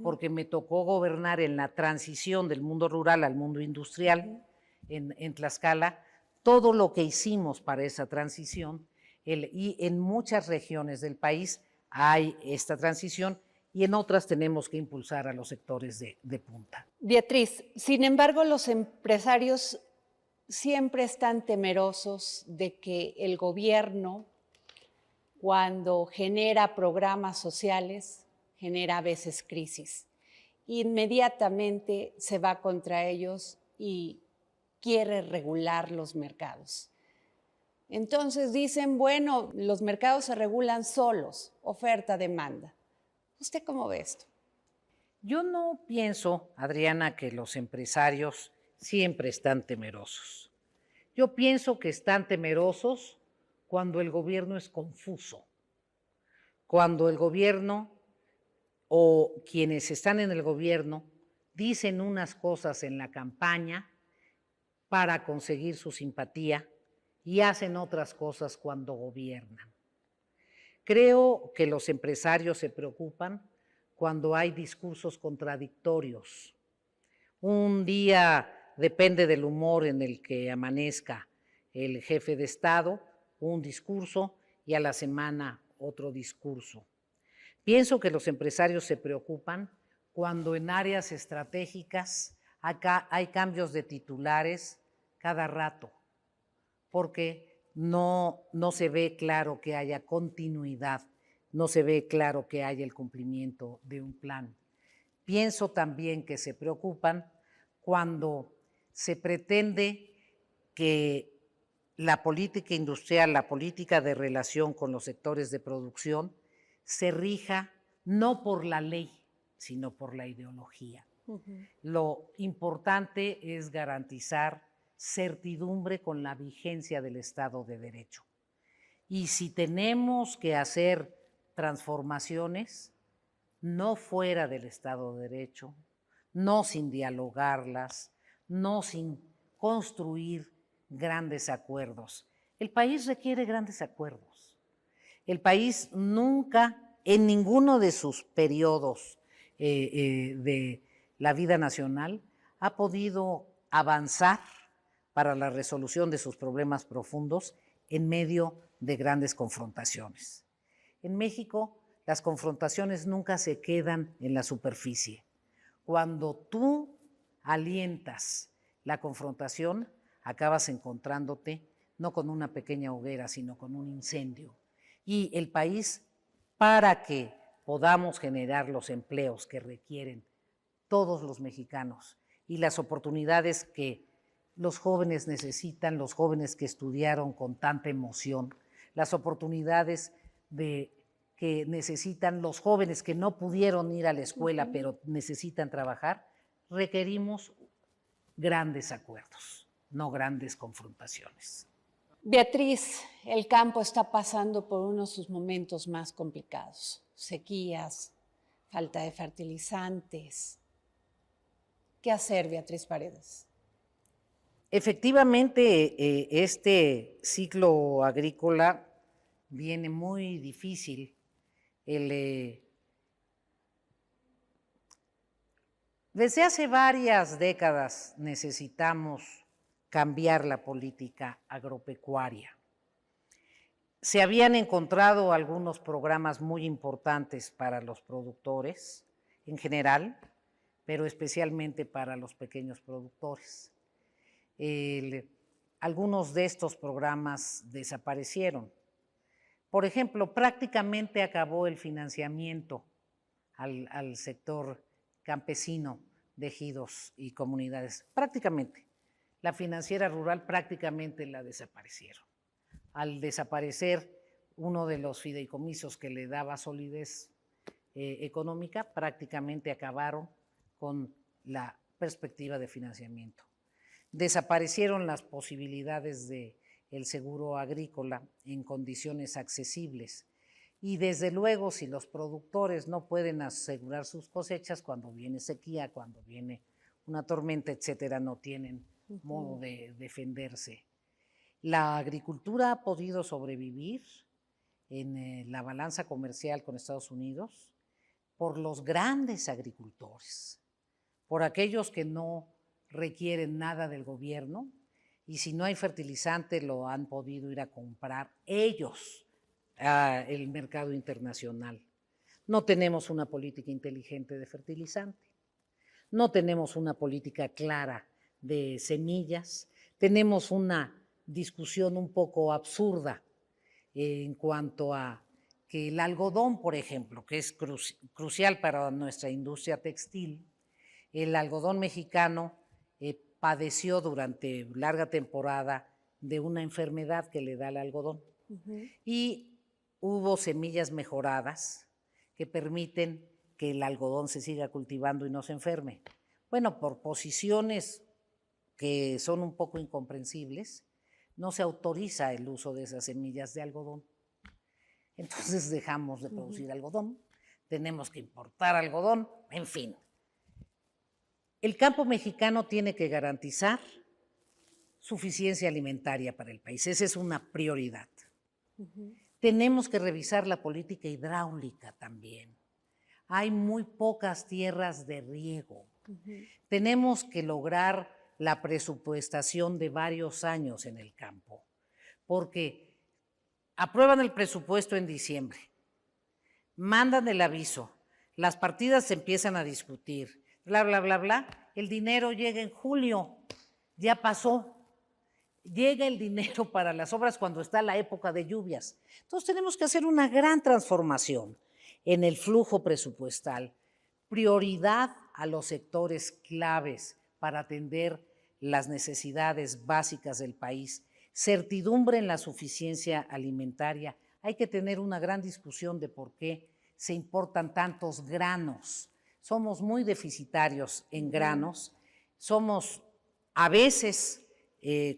B: porque me tocó gobernar en la transición del mundo rural al mundo industrial en Tlaxcala, todo lo que hicimos para esa transición, y en muchas regiones del país hay esta transición y en otras tenemos que impulsar a los sectores de punta.
A: Beatriz, sin embargo, los empresarios siempre están temerosos de que el gobierno, cuando genera programas sociales, genera a veces crisis. Inmediatamente se va contra ellos y quiere regular los mercados. Entonces dicen, bueno, los mercados se regulan solos, oferta-demanda. ¿Usted cómo ve esto?
B: Yo no pienso, Adriana, que los empresarios siempre están temerosos. Yo pienso que están temerosos cuando el gobierno es confuso, cuando el gobierno o quienes están en el gobierno dicen unas cosas en la campaña para conseguir su simpatía y hacen otras cosas cuando gobiernan. Creo que los empresarios se preocupan cuando hay discursos contradictorios. Un día depende del humor en el que amanezca el jefe de Estado, un discurso, y a la semana otro discurso. Pienso que los empresarios se preocupan cuando en áreas estratégicas acá hay cambios de titulares cada rato, porque no se ve claro que haya continuidad, no se ve claro que haya el cumplimiento de un plan. Pienso también que se preocupan cuando se pretende que la política industrial, la política de relación con los sectores de producción, se rija no por la ley, sino por la ideología. Lo importante es garantizar certidumbre con la vigencia del Estado de Derecho. Y si tenemos que hacer transformaciones, no fuera del Estado de Derecho, no sin dialogarlas, no sin construir grandes acuerdos. El país requiere grandes acuerdos. El país nunca, en ninguno de sus periodos de la vida nacional, ha podido avanzar para la resolución de sus problemas profundos en medio de grandes confrontaciones. En México, las confrontaciones nunca se quedan en la superficie. Cuando tú alientas la confrontación, acabas encontrándote no con una pequeña hoguera, sino con un incendio. Y el país, para que podamos generar los empleos que requieren todos los mexicanos y las oportunidades que los jóvenes necesitan, los jóvenes que estudiaron con tanta emoción, las oportunidades que necesitan los jóvenes que no pudieron ir a la escuela, pero necesitan trabajar, requerimos grandes acuerdos, no grandes confrontaciones.
A: Beatriz, el campo está pasando por uno de sus momentos más complicados. Sequías, falta de fertilizantes. ¿Qué hacer, Beatriz Paredes?
B: Efectivamente, este ciclo agrícola viene muy difícil. Desde hace varias décadas necesitamos cambiar la política agropecuaria. Se habían encontrado algunos programas muy importantes para los productores en general, pero especialmente para los pequeños productores. Algunos de estos programas desaparecieron. Por ejemplo, prácticamente acabó el financiamiento al sector campesino de ejidos y comunidades. Prácticamente. La financiera rural prácticamente la desaparecieron. Al desaparecer uno de los fideicomisos que le daba solidez económica, prácticamente acabaron con la perspectiva de financiamiento. Desaparecieron las posibilidades del seguro agrícola en condiciones accesibles. Y desde luego, si los productores no pueden asegurar sus cosechas cuando viene sequía, cuando viene una tormenta, etcétera, no tienen modo de defenderse. La agricultura ha podido sobrevivir en la balanza comercial con Estados Unidos por los grandes agricultores, por aquellos que no requieren nada del gobierno y si no hay fertilizante lo han podido ir a comprar ellos al mercado internacional. No tenemos una política inteligente de fertilizante, no tenemos una política clara de semillas, tenemos una discusión un poco absurda en cuanto a que el algodón, por ejemplo, que es crucial para nuestra industria textil, el algodón mexicano padeció durante larga temporada de una enfermedad que le da al algodón. Y hubo semillas mejoradas que permiten que el algodón se siga cultivando y no se enferme. Bueno, por posiciones que son un poco incomprensibles, no se autoriza el uso de esas semillas de algodón. Entonces dejamos de producir algodón, tenemos que importar algodón, en fin. El campo mexicano tiene que garantizar suficiencia alimentaria para el país, esa es una prioridad. Tenemos que revisar la política hidráulica también. Hay muy pocas tierras de riego. Tenemos que lograr la presupuestación de varios años en el campo, porque aprueban el presupuesto en diciembre, mandan el aviso, las partidas se empiezan a discutir, bla, bla, bla, bla, el dinero llega en julio, ya pasó. Llega el dinero para las obras cuando está la época de lluvias. Entonces tenemos que hacer una gran transformación en el flujo presupuestal, prioridad a los sectores claves para atender las necesidades básicas del país, certidumbre en la suficiencia alimentaria. Hay que tener una gran discusión de por qué se importan tantos granos. Somos muy deficitarios en granos, somos a veces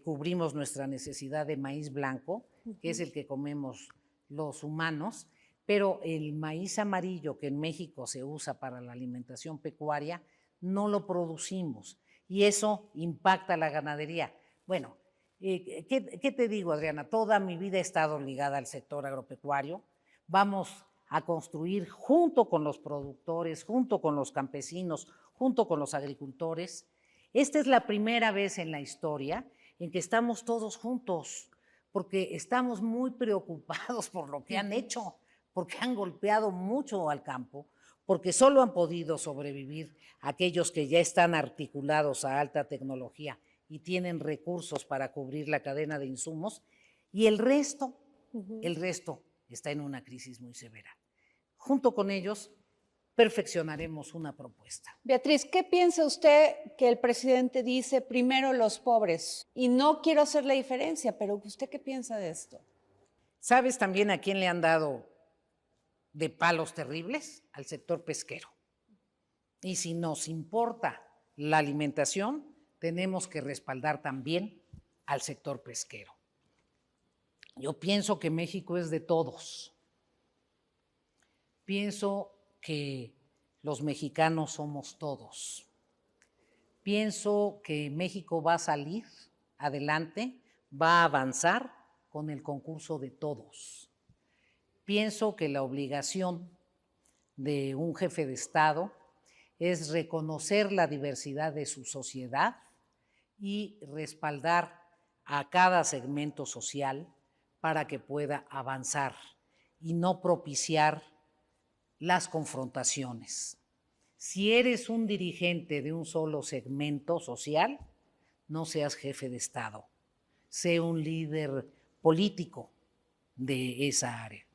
B: cubrimos nuestra necesidad de maíz blanco, que es el que comemos los humanos, pero el maíz amarillo que en México se usa para la alimentación pecuaria no lo producimos y eso impacta la ganadería. Bueno, ¿qué te digo, Adriana? Toda mi vida he estado ligada al sector agropecuario. Vamos a construir junto con los productores, junto con los campesinos, junto con los agricultores. Esta es la primera vez en la historia en que estamos todos juntos, porque estamos muy preocupados por lo que han hecho, porque han golpeado mucho al campo, porque solo han podido sobrevivir aquellos que ya están articulados a alta tecnología y tienen recursos para cubrir la cadena de insumos, y el resto está en una crisis muy severa. Junto con ellos perfeccionaremos una propuesta.
A: Beatriz, ¿qué piensa usted que el presidente dice primero los pobres? Y no quiero hacer la diferencia, pero ¿usted qué piensa de esto?
B: ¿Sabes también a quién le han dado de palos terribles? Al sector pesquero. Y si nos importa la alimentación, tenemos que respaldar también al sector pesquero. Yo pienso que México es de todos. Pienso que los mexicanos somos todos. Pienso que México va a salir adelante, va a avanzar con el concurso de todos. Pienso que la obligación de un jefe de Estado es reconocer la diversidad de su sociedad y respaldar a cada segmento social para que pueda avanzar y no propiciar las confrontaciones. Si eres un dirigente de un solo segmento social, no seas jefe de Estado, sé un líder político de esa área.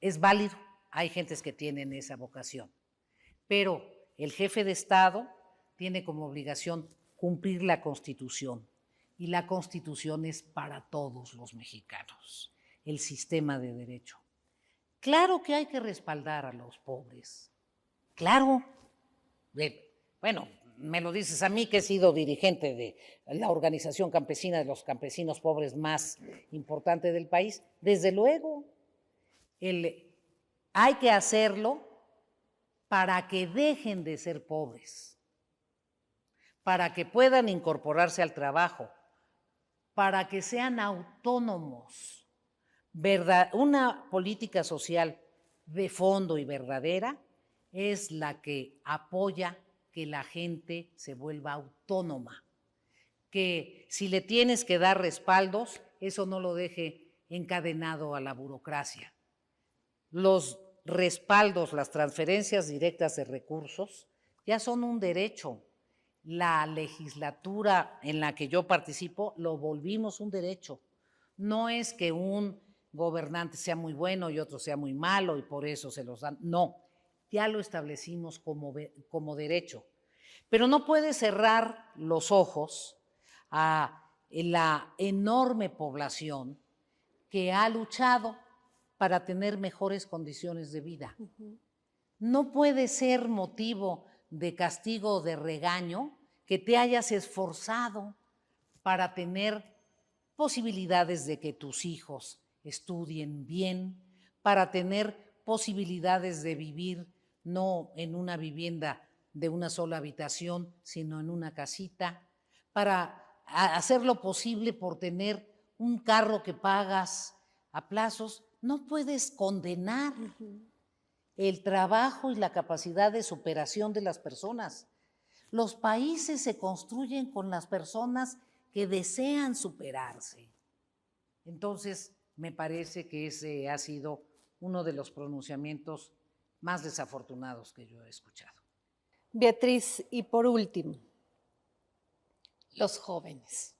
B: Es válido, hay gentes que tienen esa vocación, pero el jefe de Estado tiene como obligación cumplir la Constitución, y la Constitución es para todos los mexicanos, el sistema de derecho. Claro que hay que respaldar a los pobres, claro. Bueno, me lo dices a mí que he sido dirigente de la organización campesina de los campesinos pobres más importante del país. Desde luego, hay que hacerlo para que dejen de ser pobres, para que puedan incorporarse al trabajo, para que sean autónomos. Una política social de fondo y verdadera es la que apoya que la gente se vuelva autónoma, que si le tienes que dar respaldos, eso no lo deje encadenado a la burocracia. Los respaldos, las transferencias directas de recursos ya son un derecho. La legislatura en la que yo participo lo volvimos un derecho. No es que un gobernante sea muy bueno y otro sea muy malo y por eso se los dan. No, ya lo establecimos como derecho. Pero no puede cerrar los ojos a la enorme población que ha luchado para tener mejores condiciones de vida. No puede ser motivo de castigo o de regaño que te hayas esforzado para tener posibilidades de que tus hijos estudien bien, para tener posibilidades de vivir no en una vivienda de una sola habitación, sino en una casita, para hacer lo posible por tener un carro que pagas a plazos. No puedes condenar el trabajo y la capacidad de superación de las personas. Los países se construyen con las personas que desean superarse. Entonces, me parece que ese ha sido uno de los pronunciamientos más desafortunados que yo he escuchado.
A: Beatriz, y por último, los jóvenes.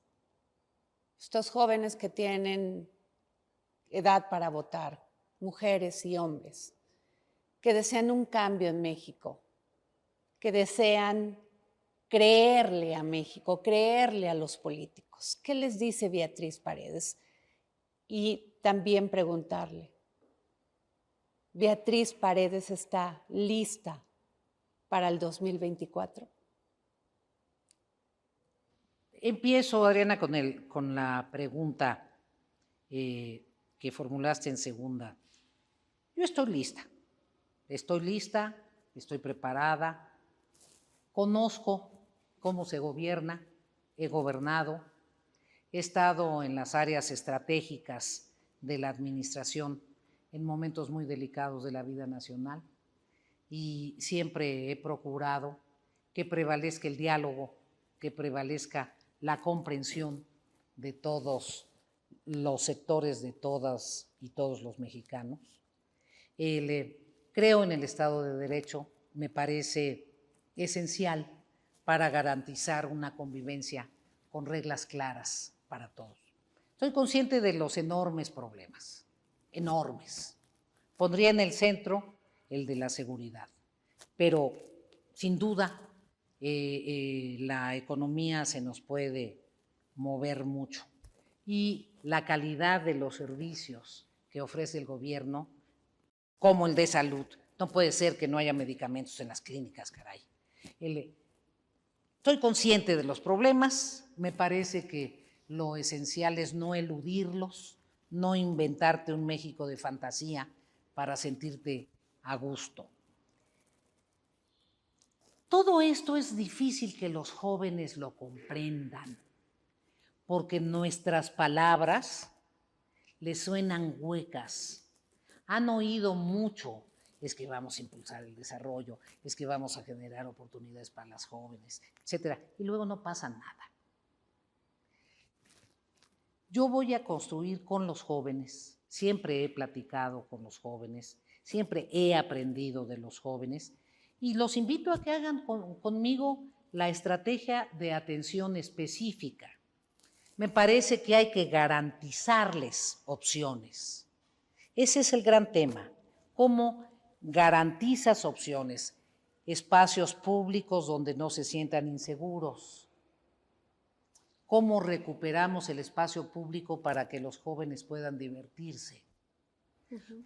A: Estos jóvenes que tienen edad para votar, mujeres y hombres, que desean un cambio en México, que desean creerle a México, creerle a los políticos. ¿Qué les dice Beatriz Paredes? Y también preguntarle, ¿Beatriz Paredes está lista para el 2024?
B: Empiezo, Adriana, con la pregunta que formulaste en segunda. Yo estoy lista, estoy preparada, conozco cómo se gobierna, he gobernado, he estado en las áreas estratégicas de la administración en momentos muy delicados de la vida nacional y siempre he procurado que prevalezca el diálogo, que prevalezca la comprensión de todos los sectores, de todas y todos los mexicanos. Creo en el Estado de Derecho, me parece esencial para garantizar una convivencia con reglas claras para todos. Soy consciente de los enormes problemas, enormes. Pondría en el centro el de la seguridad, pero sin duda la economía se nos puede mover mucho y la calidad de los servicios que ofrece el gobierno, como el de salud, no puede ser que no haya medicamentos en las clínicas, caray. Soy consciente de los problemas, me parece que lo esencial es no eludirlos, no inventarte un México de fantasía para sentirte a gusto. Todo esto es difícil que los jóvenes lo comprendan, porque nuestras palabras les suenan huecas. Han oído mucho, es que vamos a impulsar el desarrollo, es que vamos a generar oportunidades para las jóvenes, etcétera, y luego no pasa nada. Yo voy a construir con los jóvenes, siempre he platicado con los jóvenes, siempre he aprendido de los jóvenes, y los invito a que hagan conmigo la estrategia de atención específica. Me parece que hay que garantizarles opciones. Ese es el gran tema. ¿Cómo garantizas opciones? Espacios públicos donde no se sientan inseguros. ¿Cómo recuperamos el espacio público para que los jóvenes puedan divertirse?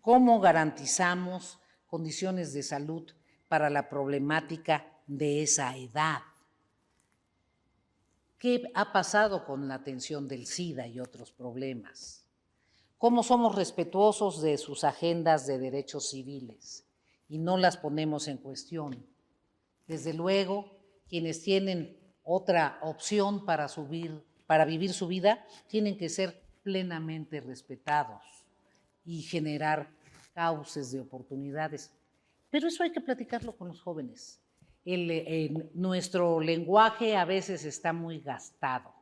B: ¿Cómo garantizamos condiciones de salud para la problemática de esa edad? ¿Qué ha pasado con la atención del SIDA y otros problemas? ¿Cómo somos respetuosos de sus agendas de derechos civiles y no las ponemos en cuestión? Desde luego, quienes tienen otra opción para vivir su vida, tienen que ser plenamente respetados y generar cauces de oportunidades. Pero eso hay que platicarlo con los jóvenes. Nuestro lenguaje a veces está muy gastado.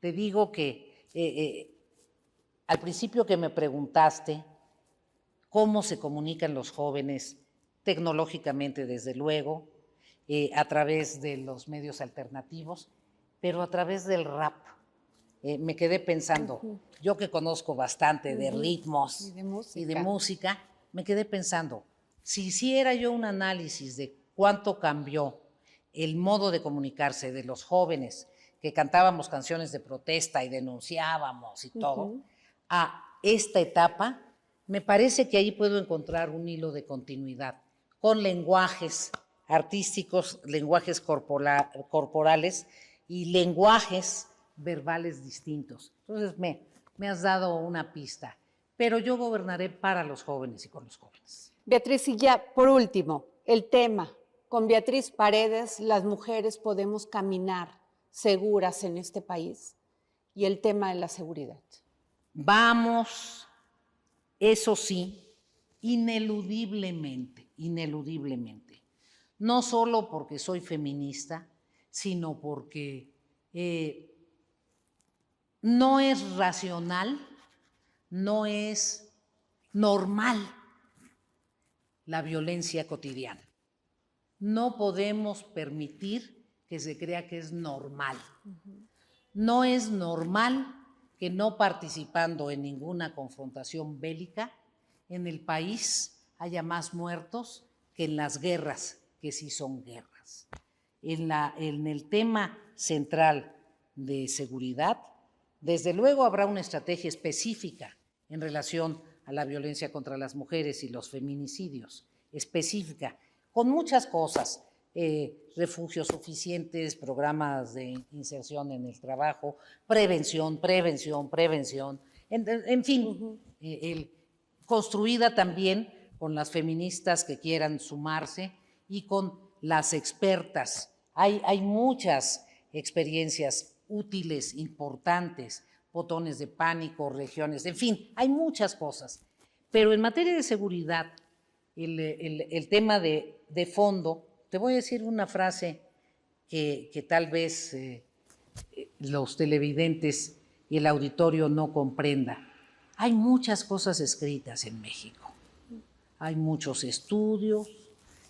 B: Te digo que al principio que me preguntaste cómo se comunican los jóvenes tecnológicamente, desde luego, a través de los medios alternativos, pero a través del rap. Me quedé pensando, yo que conozco bastante de ritmos y de música, me quedé pensando, si hiciera yo un análisis de cuánto cambió el modo de comunicarse de los jóvenes que cantábamos canciones de protesta y denunciábamos y todo, a esta etapa, me parece que ahí puedo encontrar un hilo de continuidad con lenguajes artísticos, lenguajes corporales y lenguajes verbales distintos. Entonces me has dado una pista, pero yo gobernaré para los jóvenes y con los jóvenes.
A: Beatriz, y ya por último, el tema. Con Beatriz Paredes, las mujeres podemos caminar seguras en este país, y el tema de la seguridad.
B: Vamos, eso sí, ineludiblemente, no solo porque soy feminista, sino porque no es racional, no es normal la violencia cotidiana. No podemos permitir que se crea que es normal. No es normal que no participando en ninguna confrontación bélica, en el país haya más muertos que en las guerras, que sí son guerras. En el tema central de seguridad, desde luego habrá una estrategia específica en relación a la violencia contra las mujeres y los feminicidios, específica, con muchas cosas, refugios suficientes, programas de inserción en el trabajo, prevención, en fin, construida también con las feministas que quieran sumarse y con las expertas. Hay muchas experiencias útiles, importantes, botones de pánico, regiones, en fin, hay muchas cosas. Pero en materia de seguridad, el tema de fondo, te voy a decir una frase que tal vez los televidentes y el auditorio no comprenda. Hay muchas cosas escritas en México, hay muchos estudios,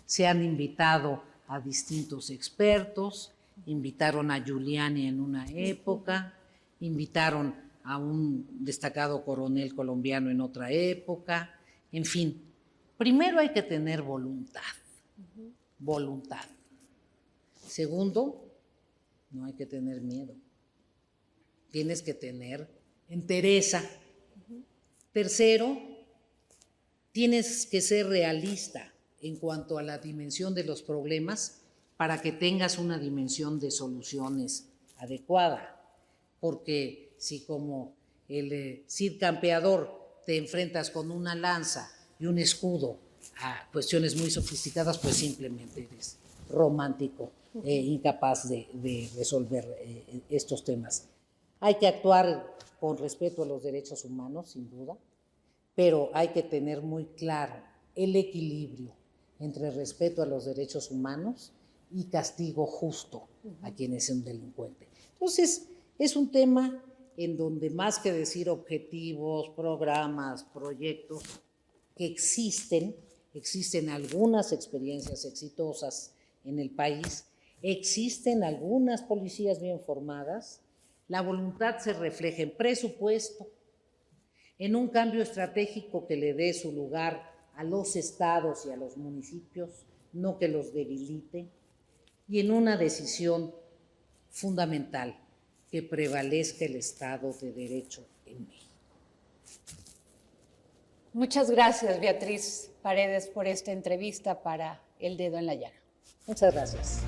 B: se han invitado a distintos expertos, invitaron a Giuliani en una época, invitaron a un destacado coronel colombiano en otra época, en fin. Primero hay que tener voluntad, voluntad. Segundo, no hay que tener miedo. Tienes que tener entereza. Tercero, tienes que ser realista en cuanto a la dimensión de los problemas para que tengas una dimensión de soluciones adecuada. Porque si como el Cid Campeador te enfrentas con una lanza y un escudo a cuestiones muy sofisticadas, pues simplemente eres romántico, incapaz de resolver estos temas. Hay que actuar con respeto a los derechos humanos, sin duda, pero hay que tener muy claro el equilibrio entre respeto a los derechos humanos y castigo justo a quien es un delincuente. Entonces, es un tema en donde más que decir objetivos, programas, proyectos, que existen algunas experiencias exitosas en el país, existen algunas policías bien formadas, la voluntad se refleja en presupuesto, en un cambio estratégico que le dé su lugar a los estados y a los municipios, no que los debilite, y en una decisión fundamental, que prevalezca el Estado de Derecho en México.
A: Muchas gracias, Beatriz Paredes, por esta entrevista para El Dedo en la Llaga.
B: Muchas gracias.